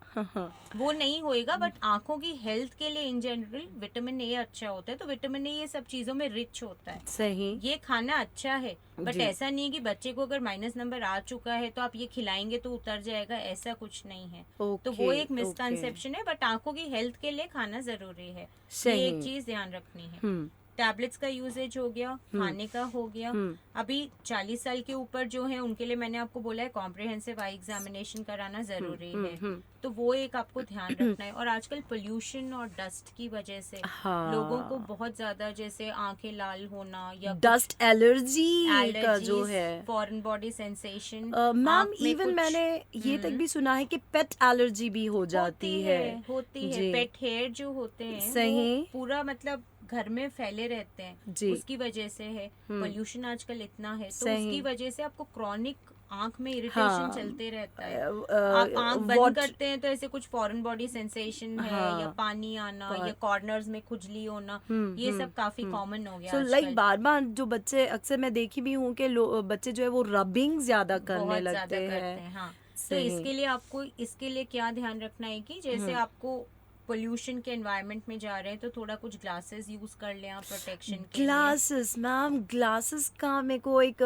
वो नहीं होएगा। बट आंखों की हेल्थ के लिए इन जनरल विटामिन ए अच्छा होता है। तो विटामिन ए ये सब चीजों में रिच होता है। ये खाना अच्छा है, बट ऐसा नहीं है कि बच्चे को अगर माइनस नंबर आ चुका है तो आप ये खिलाएंगे तो उतर जाएगा, ऐसा कुछ नहीं है। तो वो एक मिसकंसेप्शन है। बट आंखों की हेल्थ के लिए खाना जरूरी है, ये एक चीज ध्यान रखनी है। टैबलेट्स का यूजेज हो गया, खाने का हो गया। अभी 40 साल के ऊपर जो है उनके लिए मैंने आपको बोला है कॉम्प्रिहेंसिव आई एग्जामिनेशन कराना जरूरी है, तो वो एक आपको ध्यान रखना है। और आजकल पोल्यूशन और डस्ट की वजह से लोगों को बहुत ज्यादा जैसे आंखें लाल होना या डस्ट एलर्जी का जो है, foreign body sensation. Ma'am even मैंने ये तक भी सुना है कि पेट एलर्जी भी हो जाती है। होती है। पेट हेयर जो होते हैं सही, वो पूरा मतलब घर में फैले रहते हैं, उसकी वजह से है। पोल्यूशन आजकल इतना है तो उसकी वजह से आपको क्रॉनिक आंख में इरिटेशन चलते रहता है। आप आंख बंद करते हैं तो ऐसे कुछ फॉरेन बॉडी सेंसेशन है, या पानी आना, या कॉर्नर्स में खुजली होना, ये सब काफी कॉमन हो गया। लाइक बार बार जो बच्चे, अक्सर मैं देखी भी हूँ कि बच्चे जो है वो रबिंग ज्यादा करने लगते हैं। हाँ, तो इसके लिए आपको इसके लिए क्या ध्यान रखना है कि जैसे आपको पोल्यूशन के एनवायरनमेंट में जा रहे हैं तो थोड़ा कुछ ग्लासेस यूज कर लें आप प्रोटेक्शन के ग्लासेस। मैम ग्लासेस का मेरे को एक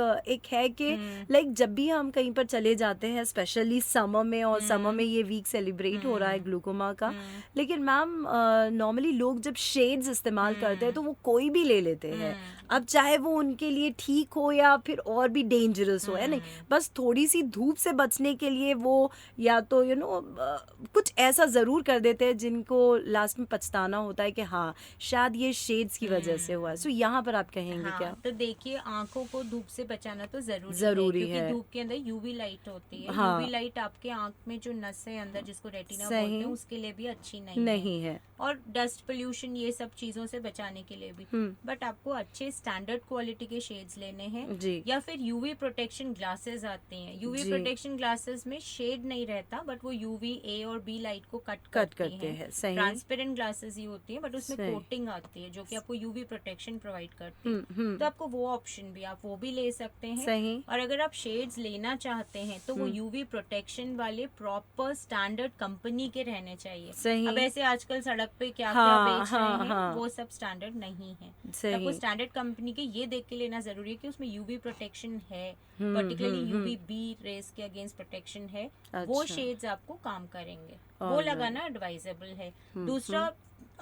है कि लाइक जब भी हम कहीं पर चले जाते हैं स्पेशली समर में, और समर में ये वीक सेलिब्रेट हो रहा है ग्लूकोमा का, लेकिन मैम नॉर्मली लोग जब शेड्स इस्तेमाल करते हैं तो वो कोई भी ले लेते हैं। अब चाहे वो उनके लिए ठीक हो या फिर और भी डेंजरस हो, है नहीं, बस थोड़ी सी धूप से बचने के लिए वो या तो कुछ ऐसा जरूर कर देते हैं जिनको लास्ट में पछताना होता है कि हाँ शायद ये शेड्स की वजह से हुआ है। सो यहाँ पर आप कहेंगे क्या? तो देखिए, आंखों को धूप से बचाना तो जरूरी है, क्योंकि धूप के अंदर यूवी लाइट होती है। यूवी लाइट आपके आंख में जो नस है अंदर जिसको रेटिना बोलते हैं उसके लिए भी अच्छी नहीं है। और डस्ट पोल्यूशन ये सब चीजों से बचाने के लिए भी। बट आपको अच्छे स्टैंडर्ड क्वालिटी के शेड्स लेने हैं, या फिर यूवी प्रोटेक्शन ग्लासेस आते हैं। यूवी प्रोटेक्शन ग्लासेस में शेड नहीं रहता, बट वो यूवी ए और बी लाइट को कट करते हैं। ट्रांसपेरेंट ग्लासेस ही होती है, बट उसमें कोटिंग आती है जो कि आपको यूवी प्रोटेक्शन प्रोवाइड करती है। तो आपको वो ऑप्शन भी, आप वो भी ले सकते हैं। और अगर आप शेड्स लेना चाहते हैं तो वो यूवी प्रोटेक्शन वाले प्रॉपर स्टैंडर्ड कंपनी के रहने चाहिए। अब ऐसे आजकल सड़क पे क्या क्या बेच रहे हैं वो सब स्टैंडर्ड नहीं है। तो आपको स्टैंडर्ड कंपनी के ये देख के लेना जरूरी है कि उसमें यूवी प्रोटेक्शन है, पर्टिकुलरली यूवी बी रेस के अगेंस्ट प्रोटेक्शन है। वो शेड्स आपको काम करेंगे, वो लगाना एडवाइजेबल है। दूसरा,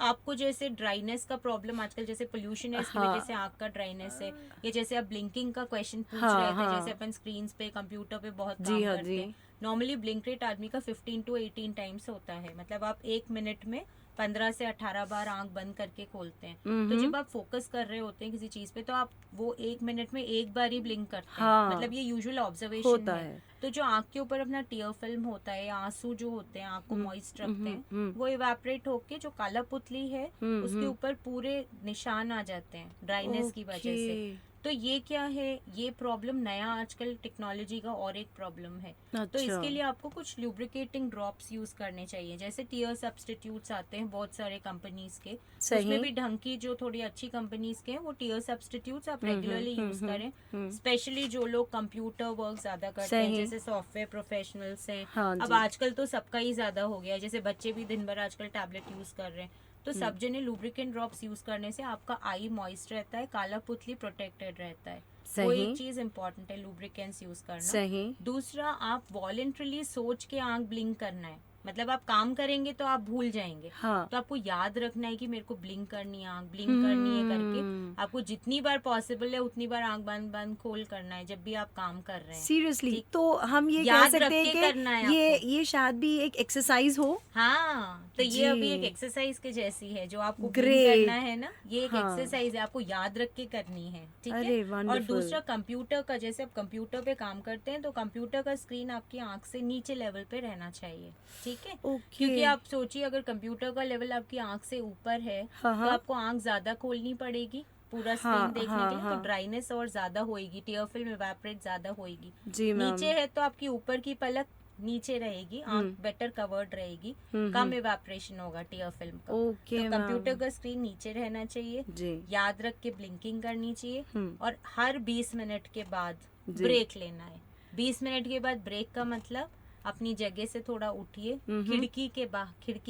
आपको जैसे ड्राइनेस का प्रॉब्लम आजकल जैसे पोल्यूशन है इसकी वजह से आंख का ड्राइनेस है, या जैसे आप ब्लिंकिंग का क्वेश्चन पूछ रहे थे, जैसे अपन स्क्रीन पे कंप्यूटर पे बहुत काम करते हैं। नॉर्मली ब्लिंक रेट आदमी का 15 to 18 टाइम्स होता है, मतलब आप 1 मिनट में 15 से 18 बार आंख बंद करके खोलते हैं। तो जब आप फोकस कर रहे होते हैं किसी चीज पे तो आप वो 1 मिनट में एक बार ही ब्लिंक करते हैं। मतलब ये यूजुअल ऑब्जर्वेशन है। तो जो आंख के ऊपर अपना टीयर फिल्म होता है या आंसू जो होते हैं आंख को मॉइस्ट रखते हैं, वो इवेपोरेट होके जो काला पुतली है उसके ऊपर पूरे निशान आ जाते हैं ड्राइनेस की वजह से। तो ये क्या है, ये प्रॉब्लम नया आजकल टेक्नोलॉजी का और एक प्रॉब्लम है। तो इसके लिए आपको कुछ लुब्रिकेटिंग ड्रॉप्स यूज करने चाहिए। जैसे टीयर सब्स्टिट्यूट्स आते हैं बहुत सारे कंपनीज के, उसमें भी ढंग की जो थोड़ी अच्छी कंपनीज के हैं वो टीयर सब्स्टिट्यूट्स आप रेगुलरली यूज करें। स्पेशली जो लोग कंप्यूटर वर्क ज्यादा करते हैं, जैसे सॉफ्टवेयर प्रोफेशनल्स हैं। अब आजकल तो सबका ही ज्यादा हो गया है, जैसे बच्चे भी दिन भर आजकल टैबलेट यूज कर रहे हैं। तो सब जने लुब्रिकेंट ड्रॉप्स यूज करने से आपका आई मॉइस्ट रहता है, काला पुतली प्रोटेक्टेड रहता है। वो एक चीज इम्पोर्टेंट है लुब्रिकेंट्स यूज करना। दूसरा, आप वॉलंटरीली सोच के आंख ब्लिंक करना है। मतलब आप काम करेंगे तो आप भूल जाएंगे, तो आपको याद रखना है कि मेरे को ब्लिंक करनी है, आंख ब्लिंक करनी है करके आपको जितनी बार पॉसिबल है उतनी बार आंख बंद बंद खोल करना है जब भी आप काम कर रहे हैं। सीरियसली, तो हम ये कह सकते हैं कि ये शायद भी एक एक्सरसाइज हो। हाँ, तो ये अभी एक एक्सरसाइज के जैसी है जो आपको करना है ना, ये एक एक्सरसाइज है, आपको याद रख के करनी है, ठीक है। और दूसरा, कंप्यूटर का, जैसे आप कंप्यूटर पे काम करते हैं तो कंप्यूटर का स्क्रीन आपकी आंख से नीचे लेवल पे रहना चाहिए, ठीक है। क्योंकि आप सोचिए अगर कंप्यूटर का लेवल आपकी आंख से ऊपर है तो आपको आंख ज्यादा खोलनी पड़ेगी पूरा स्क्रीन देखने के लिए, तो ड्राइनेस और ज्यादा होएगी, टीयर फिल्म इवेपोरेट ज्यादा होएगी। नीचे है तो आपकी ऊपर की पलक नीचे रहेगी, आंख बेटर कवर्ड रहेगी, कम इवेपोरेशन होगा टीयर फिल्म का। तो कंप्यूटर का स्क्रीन नीचे रहना चाहिए, याद रख के ब्लिंकिंग करनी चाहिए, और हर 20 मिनट के बाद ब्रेक लेना है। 20 मिनट के बाद ब्रेक का मतलब अपनी जगह से थोड़ा उठिए, खिड़की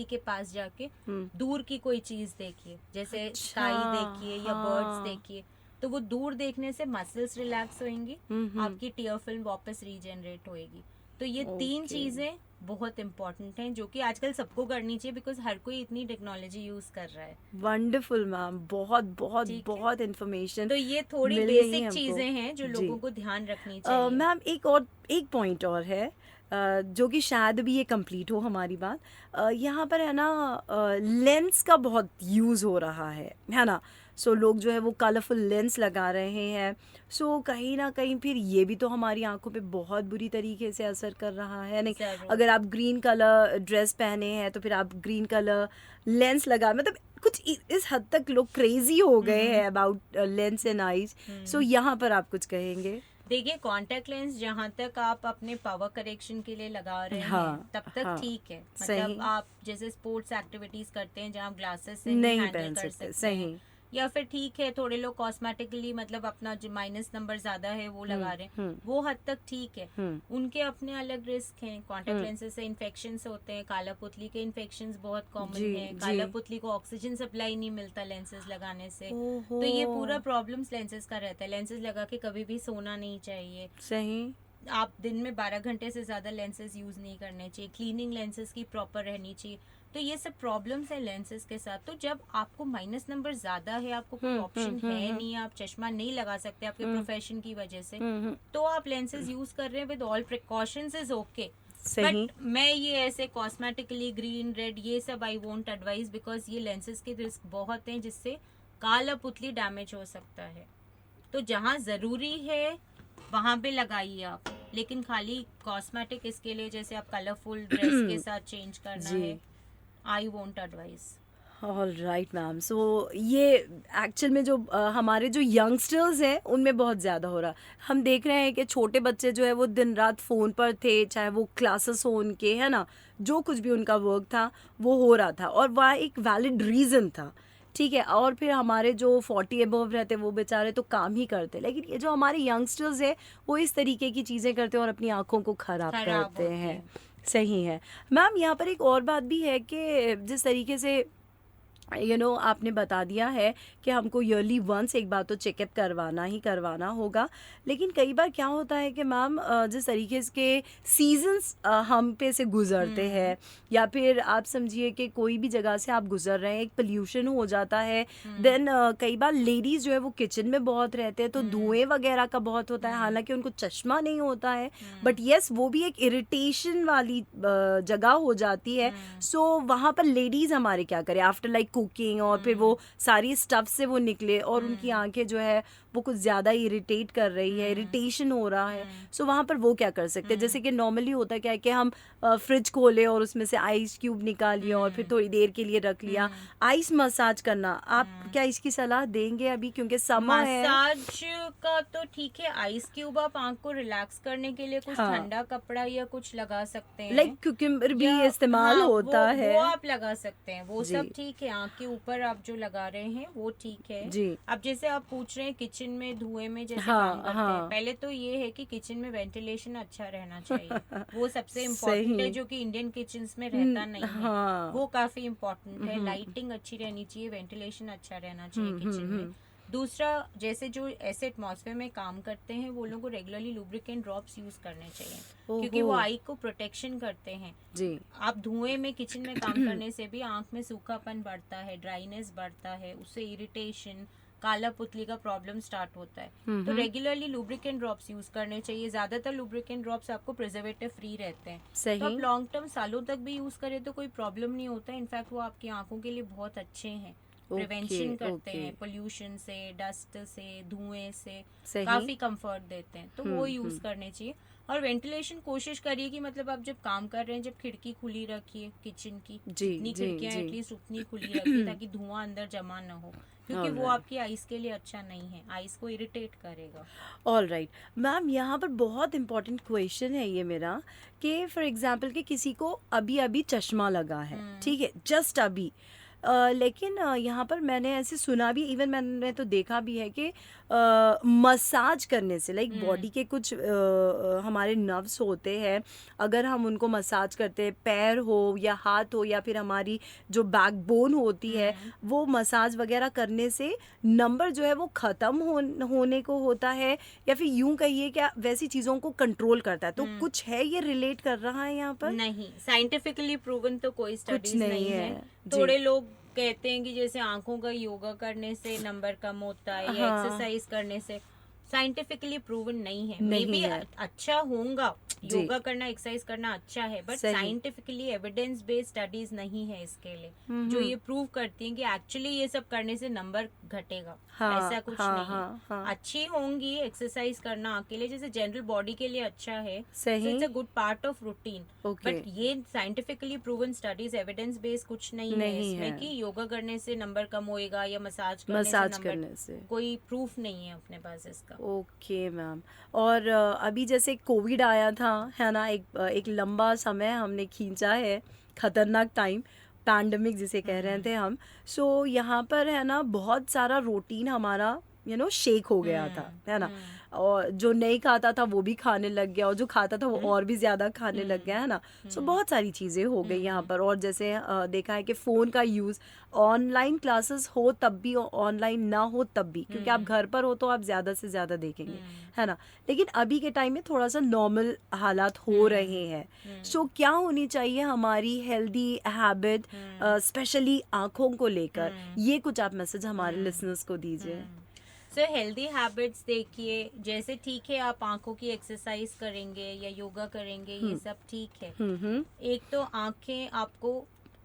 के पास जाके दूर की कोई चीज देखिए, जैसे स्काई देखिए या बर्ड्स देखिए। तो वो दूर देखने से मसल्स रिलैक्स होंगी, आपकी टीयर फिल्म वापस रीजनरेट होएगी। तो ये 3 चीजें बहुत इम्पोर्टेंट हैं, जो कि आजकल सबको करनी चाहिए, बिकॉज हर कोई इतनी टेक्नोलॉजी यूज कर रहा है। वंडरफुल मैम, बहुत बहुत बहुत इन्फॉर्मेशन। तो ये थोड़ी बेसिक चीजें हैं जो लोगों को ध्यान रखनी चाहिए। मैम एक पॉइंट और है जो कि शायद भी ये कंप्लीट हो हमारी बात। यहाँ पर है ना लेंस का बहुत यूज़ हो रहा है ना। सो लोग जो है वो कलरफुल लेंस लगा रहे हैं। सो कहीं ना कहीं फिर ये भी तो हमारी आंखों पे बहुत बुरी तरीके से असर कर रहा है। नहीं, अगर आप ग्रीन कलर ड्रेस पहने हैं तो फिर आप ग्रीन कलर लेंस लगा, मतलब कुछ इस हद तक लोग क्रेजी हो गए हैं अबाउट लेंस एंड आईज। सो यहाँ पर आप कुछ कहेंगे? देखिए, कॉन्टेक्ट लेंस जहाँ तक आप अपने पावर करेक्शन के लिए लगा रहे हैं तब तक ठीक है। मतलब आप जैसे स्पोर्ट्स एक्टिविटीज करते हैं जहाँ ग्लासेस से नहीं हैंडल कर सकते हैं, या फिर ठीक है थोड़े लोग कॉस्मेटिकली मतलब अपना जो माइनस नंबर ज्यादा है वो लगा रहे हैं, वो हद तक ठीक है। उनके अपने अलग रिस्क हैं। कॉन्टेक्ट लेंसेज से इन्फेक्शंस होते हैं, काला पुतली के इन्फेक्शंस बहुत कॉमन है। काला पुतली को ऑक्सीजन सप्लाई नहीं मिलता लेंसेज लगाने से, तो ये पूरा प्रॉब्लम्स लेंसेज का रहता है। लेंसेज लगा के कभी भी सोना नहीं चाहिए। सही। आप दिन में 12 घंटे से ज्यादा लेंसेज यूज नहीं करने चाहिए। क्लीनिंग लेंसेज की प्रॉपर रहनी चाहिए। तो ये सब प्रॉब्लम्स है लेंसेज के साथ। तो जब आपको माइनस नंबर ज्यादा है, आपको कोई ऑप्शन है नहीं, आप चश्मा नहीं लगा सकते आपके प्रोफेशन की वजह से, तो आप लेंसेज यूज कर रहे हैं with all precautions is okay. But मैं ये ऐसे कॉस्मेटिकली ग्रीन रेड ये सब आई वोंट एडवाइज, बिकॉज ये लेंसेज के रिस्क बहुत हैं जिससे काला पुतली डैमेज हो सकता है। तो जहाँ जरूरी है वहां पे लगाइए आप, लेकिन खाली कॉस्मेटिक इसके लिए जैसे आप कलरफुल ड्रेस के साथ चेंज करना है, I won't advise. All right ma'am. So ये एक्चुअल में जो हमारे जो यंगस्टर्स हैं उनमें बहुत ज़्यादा हो रहा। हम देख रहे हैं कि छोटे बच्चे जो है वो दिन रात फ़ोन पर थे, चाहे वो क्लासेस हो उनके, है ना, जो कुछ भी उनका वर्क था वो हो रहा था और वह एक वैलिड रीज़न था, ठीक है। और फिर हमारे जो 40 एबव रहते वो बेचारे तो काम ही करते, लेकिन ये जो हमारे यंगस्टर्स है वो इस तरीके की चीज़ें करते हैं और अपनी आँखों को ख़राब करते हैं। सही है मैम। यहाँ पर एक और बात भी है कि जिस तरीके से आपने बता दिया है कि हमको ईयरली वंस एक बार तो चेकअप करवाना ही करवाना होगा, लेकिन कई बार क्या होता है कि मैम जिस तरीके के सीजन्स हम पे से गुजरते हैं, या फिर आप समझिए कि कोई भी जगह से आप गुजर रहे हैं, एक पोल्यूशन हो जाता है, देन कई बार लेडीज़ जो है वो किचन में बहुत रहते हैं तो धुएं वगैरह का बहुत होता है। हालांकि उनको चश्मा नहीं होता है, बट येस वो भी एक इरिटेशन वाली जगह हो जाती है। सो वहाँ पर लेडीज़ हमारे क्या करें आफ्टर लाइक कुकिंग, और फिर वो सारी स्टफ से वो निकले और उनकी आंखें जो है वो कुछ ज़्यादा इरिटेट कर रही है, इरिटेशन हो रहा है। सो वहाँ पर वो क्या कर सकते हैं? जैसे कि नॉर्मली होता क्या है कि हम फ्रिज खोले और उसमें से आइस क्यूब निकाल लिया और फिर थोड़ी देर के लिए रख लिया। आइस मसाज करना, आप क्या इसकी सलाह देंगे अभी, क्योंकि समर है? मसाज का तो ठीक है, आइस क्यूब आप आंख को रिलैक्स करने के लिए कुछ ठंडा कपड़ा या कुछ लगा सकते हैं, लाइक क्यूकम्बर भी इस्तेमाल होता है, वो आप लगा सकते हैं, वो सब ठीक है। आंख के ऊपर आप जो लगा रहे हैं वो ठीक है जी। अब जैसे आप पूछ रहे हैं किचन में धुएं में जैसे काम करते हैं, पहले तो ये है कि किचन में वेंटिलेशन अच्छा रहना चाहिए, वो सबसे इम्पोर्टेंट है, जो कि इंडियन किचन में रहता नहीं है, वो काफी इम्पोर्टेंट है। लाइटिंग अच्छी रहनी चाहिए, वेंटिलेशन अच्छा रहना चाहिए किचन में। दूसरा, जैसे जो ऐसे एटमॉस्फेयर में काम करते हैं वो लोगों को रेगुलरली लुब्रिकेंट ड्रॉप्स यूज करने चाहिए, क्योंकि वो आई को प्रोटेक्शन करते हैं जी। आप धुएं में किचन में काम करने से भी आंख में सूखापन बढ़ता है, ड्राइनेस बढ़ता है, उससे इरिटेशन, काला पुतली का प्रॉब्लम स्टार्ट होता है। तो रेगुलरली लुब्रिकेंट ड्रॉप्स यूज करने चाहिए। ज्यादातर लुब्रिकेंट ड्रॉप्स आपको प्रिजर्वेटिव फ्री रहते हैं, तो आप लॉन्ग टर्म सालों तक भी यूज करें तो कोई प्रॉब्लम नहीं होता है। इनफैक्ट वो आपकी आंखों के लिए बहुत अच्छे हैं, प्रिवेंशन करते हैं पोल्यूशन से, डस्ट से, धुएं से, काफी कंफर्ट देते हैं, तो वो यूज करने चाहिए। और वेंटिलेशन कोशिश करिए कि मतलब आप जब काम कर रहे हैं जब खिड़की खुली रखिए किचन की, जितनी खिड़कियां एटलीस्ट उतनी खुली रखिए ताकि धुआं अंदर जमा ना हो, क्योंकि वो आपकी आइस के लिए अच्छा नहीं है, आइस को इरिटेट करेगा। ऑल राइट मैम, यहाँ पर बहुत इंपॉर्टेंट क्वेश्चन है ये मेरा कि फॉर एग्जांपल कि किसी को अभी अभी चश्मा लगा है, ठीक है, जस्ट अभी, लेकिन यहाँ पर मैंने ऐसे सुना भी, इवन मैंने तो देखा भी है कि मसाज करने से लाइक बॉडी के कुछ हमारे नर्व्स होते हैं, अगर हम उनको मसाज करते हैं, पैर हो या हाथ हो या फिर हमारी जो बैकबोन होती है, वो मसाज वगैरह करने से नंबर जो है वो ख़त्म होने को होता है, या फिर यूं कहिए क्या वैसी चीज़ों को कंट्रोल करता है। तो कुछ है ये रिलेट कर रहा है यहाँ पर? नहीं, साइंटिफिकली प्रूवन तो कोई कुछ स्टडीज नहीं है। जी। थोड़े लोग कहते हैं कि जैसे आंखों का योगा करने से नंबर कम होता है या हाँ। एक्सरसाइज करने से, साइंटिफिकली प्रूवन नहीं है। नहीं मे बी है। अच्छा होगा, जी। योगा करना, एक्सरसाइज करना अच्छा है, बट सही। साइंटिफिकली एविडेंस बेस्ड स्टडीज नहीं है इसके लिए जो हम्म। ये प्रूव करती हैं कि एक्चुअली ये सब करने से नंबर घटेगा। हाँ, ऐसा कुछ हाँ, नहीं हाँ, हाँ। अच्छी होंगी एक्सरसाइज करना अकेले, जैसे जनरल बॉडी के लिए अच्छा है, सही। It's a good part of routine. Okay. But ये scientifically proven studies evidence based कुछ नहीं है इसमें कि योगा करने से नंबर कम होएगा या मसाज करने से कोई प्रूफ नहीं है अपने पास इसका। Okay ma'am. और अभी जैसे कोविड आया था, है ना, एक लंबा समय हमने खींचा है, खतरनाक टाइम, पैंडेमिक जिसे कह रहे थे हम। सो यहाँ पर है ना बहुत सारा रूटीन हमारा शेक हो गया था, है ना, और जो नहीं खाता था वो भी खाने लग गया, और जो खाता था वो और भी ज़्यादा खाने लग गया, है ना। सो बहुत सारी चीज़ें हो गई यहाँ पर। और जैसे देखा है कि फ़ोन का यूज़, ऑनलाइन क्लासेस हो तब भी, ऑनलाइन ना हो तब भी, क्योंकि आप घर पर हो तो आप ज़्यादा से ज़्यादा देखेंगे, है ना। लेकिन अभी के टाइम में थोड़ा सा नॉर्मल हालात हो रहे हैं। सो क्या होनी चाहिए हमारी हेल्दी हैबिट, स्पेशली आँखों को लेकर, ये कुछ आप मैसेज हमारे लिसनर्स को दीजिए। सो हेल्दी हैबिट्स देखिए, जैसे ठीक है आप आंखों की एक्सरसाइज करेंगे या योगा करेंगे, ये सब ठीक है। एक तो आंखें आपको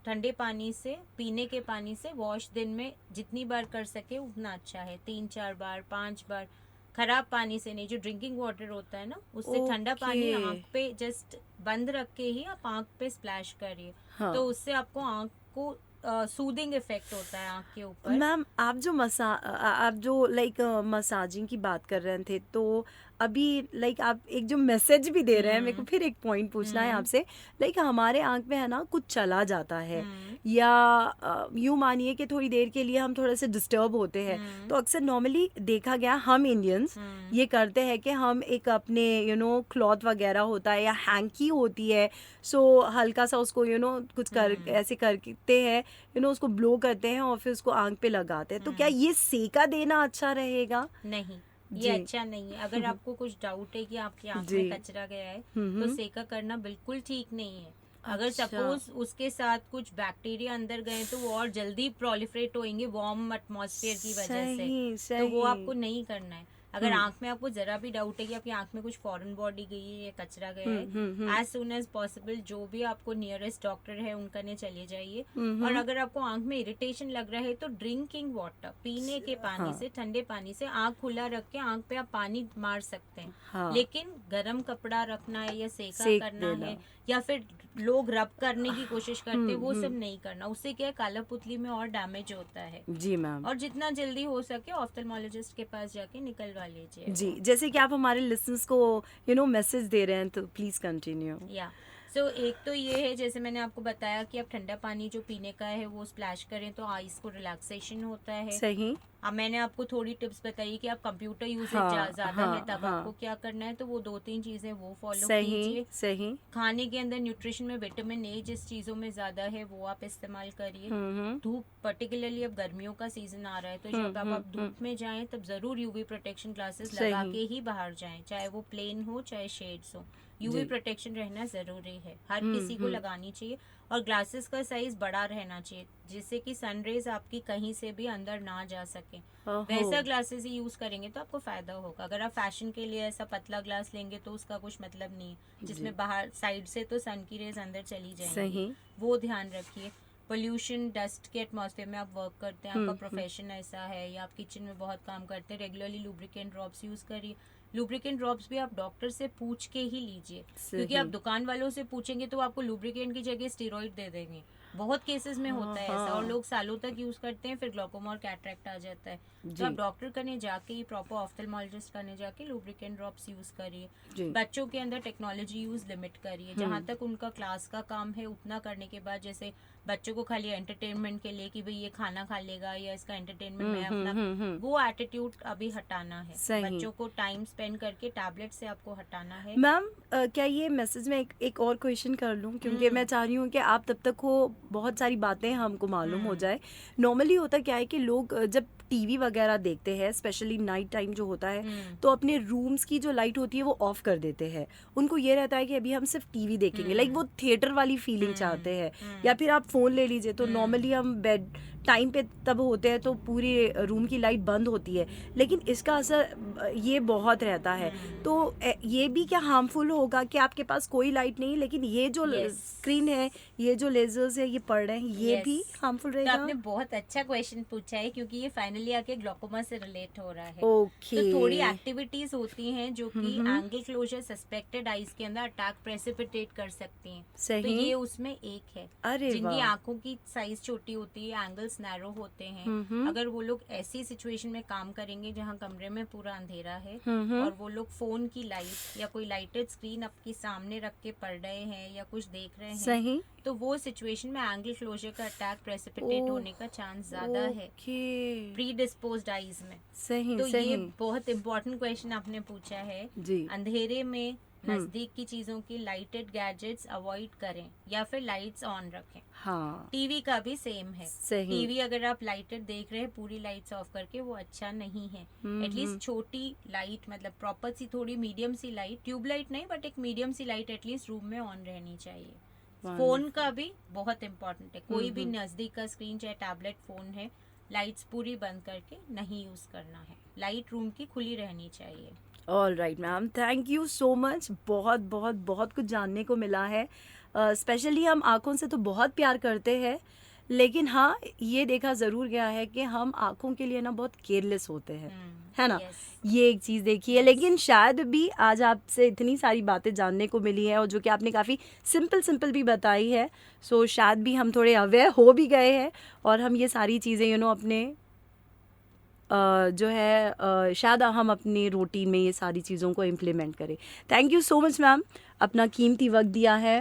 ठंडे पानी से, पीने के पानी से वॉश दिन में जितनी बार कर सके उतना अच्छा है, 3-4 बार 5 बार। खराब पानी से नहीं, जो ड्रिंकिंग वाटर होता है ना, उससे ठंडा पानी आंख पे जस्ट बंद रख के ही आप आंख पे स्प्लैश करिए। तो उससे आपको आंख को सूदिंग इफेक्ट होता है आंख के ऊपर। मैम आप जो लाइक मसाजिंग की बात कर रहे थे, तो अभी लाइक आप एक जो मैसेज भी दे रहे हैं, मेरे को फिर एक पॉइंट पूछना है आपसे। लाइक हमारे आंख में है ना कुछ चला जाता है, या यूं मानिए कि थोड़ी देर के लिए हम थोड़े से डिस्टर्ब होते हैं, तो अक्सर नॉर्मली देखा गया हम इंडियंस ये करते हैं कि हम एक अपने क्लॉथ वगैरह होता है या हैंकी होती है, सो हल्का सा उसको कुछ कर ऐसे करते हैं, उसको ब्लो करते हैं और फिर उसको आंख पे लगाते हैं। तो क्या ये सेका देना अच्छा रहेगा? नहीं, ये अच्छा नहीं है। अगर आपको कुछ डाउट है कि आपकी आंख में कचरा गया है तो सेका करना बिल्कुल ठीक नहीं है। अगर सपोज उसके साथ कुछ बैक्टीरिया अंदर गए तो वो और जल्दी प्रोलिफरेट होंगे वार्म एटमॉस्फेयर की वजह से, तो वो आपको नहीं करना है। अगर आंख में आपको जरा भी डाउट है कि आपकी आंख में कुछ फॉरेन बॉडी गई है या कचरा गया है, एज सुन एज पॉसिबल जो भी आपको नियरेस्ट डॉक्टर है उनका ने चले जाइए। और अगर आपको आंख में इरिटेशन लग रहा है तो ड्रिंकिंग वाटर, पीने के पानी से, ठंडे पानी से आंख खुला रख के आंख पे आप पानी मार सकते हैं। लेकिन गर्म कपड़ा रखना है या सेका करना है या फिर लोग रब करने की कोशिश करते हैं, वो सब नहीं करना। उससे क्या है, काला पुतली में और डैमेज होता है। जी मैम। और जितना जल्दी हो सके ऑफ्थल्मोलॉजिस्ट के पास जाके निकलवा लीजिए। जी, जैसे कि आप हमारे लिसनर्स को मैसेज दे रहे हैं, तो प्लीज कंटिन्यू। या सो एक तो ये है, जैसे मैंने आपको बताया कि आप ठंडा पानी जो पीने का है वो स्प्लैश करें तो आईज को रिलैक्सेशन होता है। सही। अब मैंने आपको थोड़ी टिप्स बताई कि आप कंप्यूटर यूजेज ज्यादा है तब आपको क्या करना है, तो वो 2-3 चीजें वो फॉलो कीजिए। सही। खाने के अंदर न्यूट्रिशन में विटामिन ए जिस चीजों में ज्यादा है वो आप इस्तेमाल करिए। धूप, पर्टिकुलरली अब गर्मियों का सीजन आ रहा है तो जब आप धूप में जाएं तब जरूर यूवी प्रोटेक्शन ग्लासेस लगा के ही बाहर जाएं, चाहे वो प्लेन हो चाहे शेड्स हो। यूवी प्रोटेक्शन रहना जरूरी है, हर किसी को लगानी चाहिए। और ग्लासेस का साइज बड़ा रहना चाहिए जिससे कि सनरेज आपकी कहीं से भी अंदर ना जा सके। वैसा ग्लासेस ही यूज करेंगे तो आपको फायदा होगा। अगर आप फैशन के लिए ऐसा पतला ग्लास लेंगे तो उसका कुछ मतलब नहीं है, जिसमें बाहर साइड से तो सन की रेज अंदर चली जाएंगी। वो ध्यान रखिए। पोल्यूशन, डस्ट के एटमॉस्फेयर में आप वर्क करते हैं, आपका प्रोफेशन ऐसा है या आप किचन में बहुत काम करते हैं, रेगुलरली लुब्रिकेंट ड्रॉप्स यूज करिए। लुब्रिकेंट ड्रॉप्स भी आप डॉक्टर से पूछ के ही लीजिए, क्योंकि आप दुकान वालों से पूछेंगे तो आपको लुब्रिकेंट की जगह स्टेरॉइड दे देंगे। बहुत केसेस में होता है ऐसा, और लोग सालों तक यूज करते हैं, फिर ग्लोकोमा और कैटरेक्ट आ जाता है। तो आप डॉक्टर करने जाके ही, प्रॉपर ऑफ्थल्मोलॉजिस्ट करने जाके लुब्रिकेंट ड्रॉप्स यूज करिए। बच्चों के अंदर टेक्नोलॉजी यूज लिमिट करिए, जहाँ तक उनका क्लास का काम है उतना करने के बाद, जैसे बच्चों को खाली एंटरटेनमेंट के लिए कि भाई ये खाना खा लेगा या इसका एंटरटेनमेंट है अपना, वो एटीट्यूड अभी हटाना है। बच्चों को टाइम स्पेंड करके टैबलेट से आपको हटाना है। मैम क्या ये मैसेज में एक और क्वेश्चन कर लूँ, क्योंकि मैं चाह रही हूँ कि आप तब तक हो बहुत सारी बातें हमको मालूम हो जाए। नॉर्मली होता क्या है कि लोग जब टीवी वगैरह देखते हैं, स्पेशली नाइट टाइम जो होता है, तो अपने रूम्स की जो लाइट होती है वो ऑफ कर देते हैं। उनको ये रहता है कि अभी हम सिर्फ टीवी देखेंगे, लाइक वो थिएटर वाली फीलिंग चाहते हैं। या फिर आप फोन ले लीजिए, तो नॉर्मली हम बेड टाइम पे तब होते हैं तो पूरी रूम की लाइट बंद होती है, लेकिन इसका असर ये बहुत रहता है। तो ये भी क्या हार्मफुल होगा कि आपके पास कोई लाइट नहीं, लेकिन ये जो स्क्रीन है, ये जो लेजर्स है ये पड़ रहे हैं, ये भी हार्मफुल रहेगा? तो आपने बहुत अच्छा क्वेश्चन पूछा है, क्योंकि ये फाइनली आके ग्लोकोमा से रिलेट हो रहा है। तो थोड़ी एक्टिविटीज होती हैं जो कि एंगल क्लोजर सस्पेक्टेड आईज के अंदर अटैक प्रेसिपिटेट कर सकती हैं। सही। तो ये उसमें एक है। अरे जिनकी आंखों की साइज छोटी होती है, एंगल्स नैरो होते हैं, अगर वो लोग ऐसी सिचुएशन में काम करेंगे जहाँ कमरे में पूरा अंधेरा है और वो लोग फोन की लाइट या कोई लाइटेड स्क्रीन आपके सामने रख के पढ़ रहे हैं या कुछ देख रहे हैं, सही, तो वो सिचुएशन में एंगल क्लोजर का अटैक प्रेसिपिटेट होने का चांस ज्यादा है प्री डिस्पोज्ड आईज में। सही, तो सही। ये बहुत इम्पोर्टेंट क्वेश्चन आपने पूछा है जी। अंधेरे में नजदीक की चीजों की लाइटेड गैजेट्स अवॉइड करें या फिर लाइट्स ऑन रखें। हाँ, टीवी का भी सेम है। सही। टीवी अगर आप लाइटेड देख रहे हैं पूरी लाइट्स ऑफ करके, वो अच्छा नहीं है। एटलीस्ट छोटी लाइट, मतलब प्रॉपर सी थोड़ी मीडियम सी लाइट, ट्यूबलाइट नहीं बट एक मीडियम सी लाइट एटलीस्ट रूम में ऑन रहनी चाहिए। फोन का भी बहुत इम्पोर्टेंट है। कोई भी नजदीक का स्क्रीन चाहे टैबलेट फोन है, लाइट्स पूरी बंद करके नहीं यूज करना है। लाइट रूम की खुली रहनी चाहिए। All right ma'am, thank you so much. बहुत बहुत बहुत कुछ जानने को मिला है। स्पेशली हम आँखों से तो बहुत प्यार करते हैं, लेकिन हाँ ये देखा ज़रूर गया है कि हम आँखों के लिए ना बहुत केयरलेस होते हैं, है ना? ये एक चीज़ देखी है। लेकिन शायद भी आज आपसे इतनी सारी बातें जानने को मिली है, और जो कि आपने काफ़ी सिंपल भी बताई है, सो शायद भी हम थोड़े अवेयर हो भी गए हैं और हम ये सारी चीज़ें अपने जो है शायद हम अपनी रूटीन में ये सारी चीज़ों को इम्प्लीमेंट करें। Thank you so much ma'am, अपना कीमती वक्त दिया है।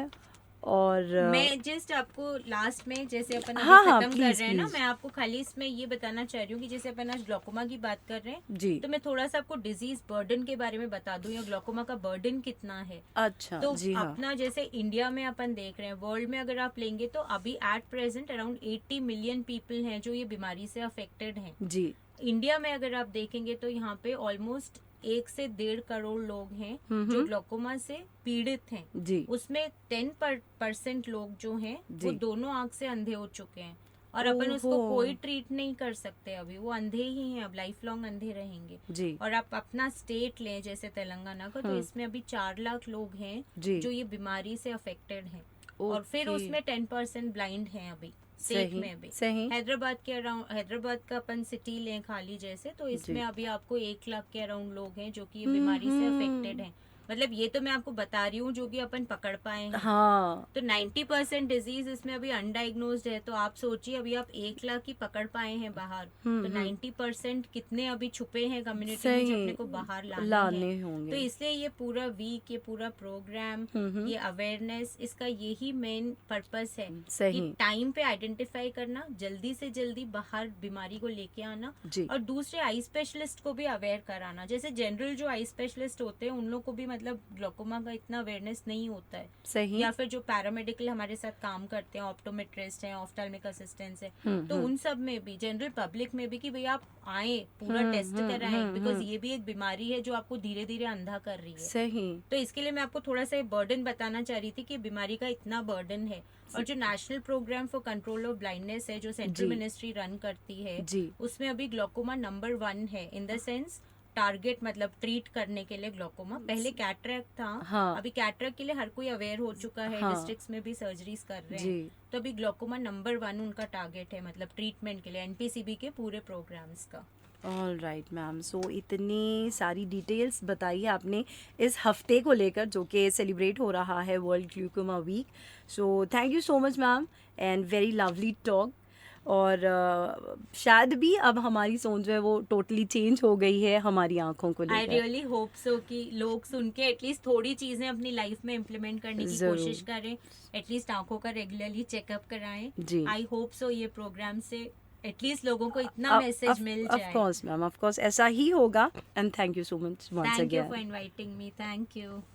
और मैं जस्ट आपको लास्ट में, जैसे अपन खत्म कर रहे हैं ना, मैं आपको खाली इसमें ये बताना चाह रही हूँ कि जैसे अपन आज ग्लोकोमा की बात कर रहे हैं जी, तो मैं थोड़ा सा आपको डिजीज बर्डन के बारे में बता दूं, या ग्लोकोमा का बर्डन कितना है। अच्छा, तो जी अपना जैसे इंडिया में अपन देख रहे हैं, वर्ल्ड में अगर आप लेंगे तो अभी at present around 80 million people हैं जो ये बीमारी से अफेक्टेड हैं जी। इंडिया में अगर आप देखेंगे तो यहाँ पे ऑलमोस्ट 1 से 1.5 करोड़ लोग हैं जो ग्लोकोमा से पीड़ित हैं जी। उसमें 10% लोग जो हैं वो दोनों आंख से अंधे हो चुके हैं, और अपन उसको कोई ट्रीट नहीं कर सकते। अभी वो अंधे ही हैं, अब लाइफ लॉन्ग अंधे रहेंगे जी। और आप अपना स्टेट लें जैसे तेलंगाना का, तो इसमें अभी 4 लाख लोग हैं जो ये बीमारी से अफेक्टेड हैं, और फिर उसमें 10% ब्लाइंड हैं अभी स्टेट में भी। हैदराबाद के अराउंड, हैदराबाद का अपन सिटी लें खाली जैसे, तो इसमें अभी आपको 1 लाख के अराउंड लोग हैं जो कि ये बीमारी से अफेक्टेड हैं। मतलब ये तो मैं आपको बता रही हूँ जो कि अपन पकड़ पाए हैं। हाँ। तो 90% डिजीज इसमें अभी अनडायग्नोज्ड है। तो आप सोचिए अभी आप 1 लाख ही पकड़ पाए हैं बाहर, तो 90% कितने अभी छुपे हैं कम्युनिटी में जो अपने को बाहर लाने होंगे। तो इसलिए ये पूरा वीक, ये पूरा प्रोग्राम, ये अवेयरनेस, इसका यही मेन पर्पस है कि टाइम पे आइडेंटिफाई करना, जल्दी से जल्दी बाहर बीमारी को लेके आना, और दूसरे आई स्पेशलिस्ट को भी अवेयर कराना। जैसे जनरल जो आई स्पेशलिस्ट होते हैं उन लोग को भी मतलब ग्लोकोमा का इतना अवेयरनेस नहीं होता है सही। या फिर जो पैरामेडिकल हमारे साथ काम करते हैं, ऑप्टोमेट्रिस्ट हैं, ऑफ्थल्मिक असिस्टेंट्स हैं, तो उन सब में भी, जनरल पब्लिक में भी, कि भाई आप आए, पूरा टेस्ट कराएं, बिकॉज ये भी एक बीमारी है जो आपको धीरे धीरे अंधा कर रही है सही। तो इसके लिए मैं आपको थोड़ा सा बर्डन बताना चाह रही थी कि बीमारी का इतना बर्डन है। और जो national programme for control of blindness है जो सेंट्रल मिनिस्ट्री रन करती है, उसमें अभी ग्लोकोमा नंबर 1 है, इन द सेंस टारगेट, मतलब ट्रीट करने के लिए ग्लोकोमा। पहले कैटरेक्ट था, हाँ। अभी कैटरेक्ट के लिए हर कोई अवेयर हो चुका है, हाँ। डिस्ट्रिक्ट्स में भी सर्जरीज कर रहे हैं, तो अभी ग्लोकोमा नंबर 1 उनका टारगेट है, मतलब ट्रीटमेंट के लिए एनपीसीबी के पूरे प्रोग्राम्स का। ऑल राइट मैम, सो इतनी सारी डिटेल्स बताई है आपने इस हफ्ते को लेकर जो कि सेलिब्रेट हो रहा है world glaucoma week. So thank you so much ma'am, and very lovely talk. और शायद भी अब हमारी सोच जो है वो टोटली चेंज हो गई है हमारी आंखों को आई लेकर। रियली होप सो कि लोग सुन के एटलीस्ट थोड़ी चीजें अपनी लाइफ में इम्प्लीमेंट करने की जरूर। कोशिश करें, एटलीस्ट आंखों का रेगुलरली चेकअप कराएं। जी। आई होप सो ये प्रोग्राम से एटलीस्ट लोगों को इतना मैसेज मिल ऑफ जाए। कोर्स मैम, ऑफ कोर्स ऐसा ही होगा। And thank you so much once thank you again. For inviting me. Thank you.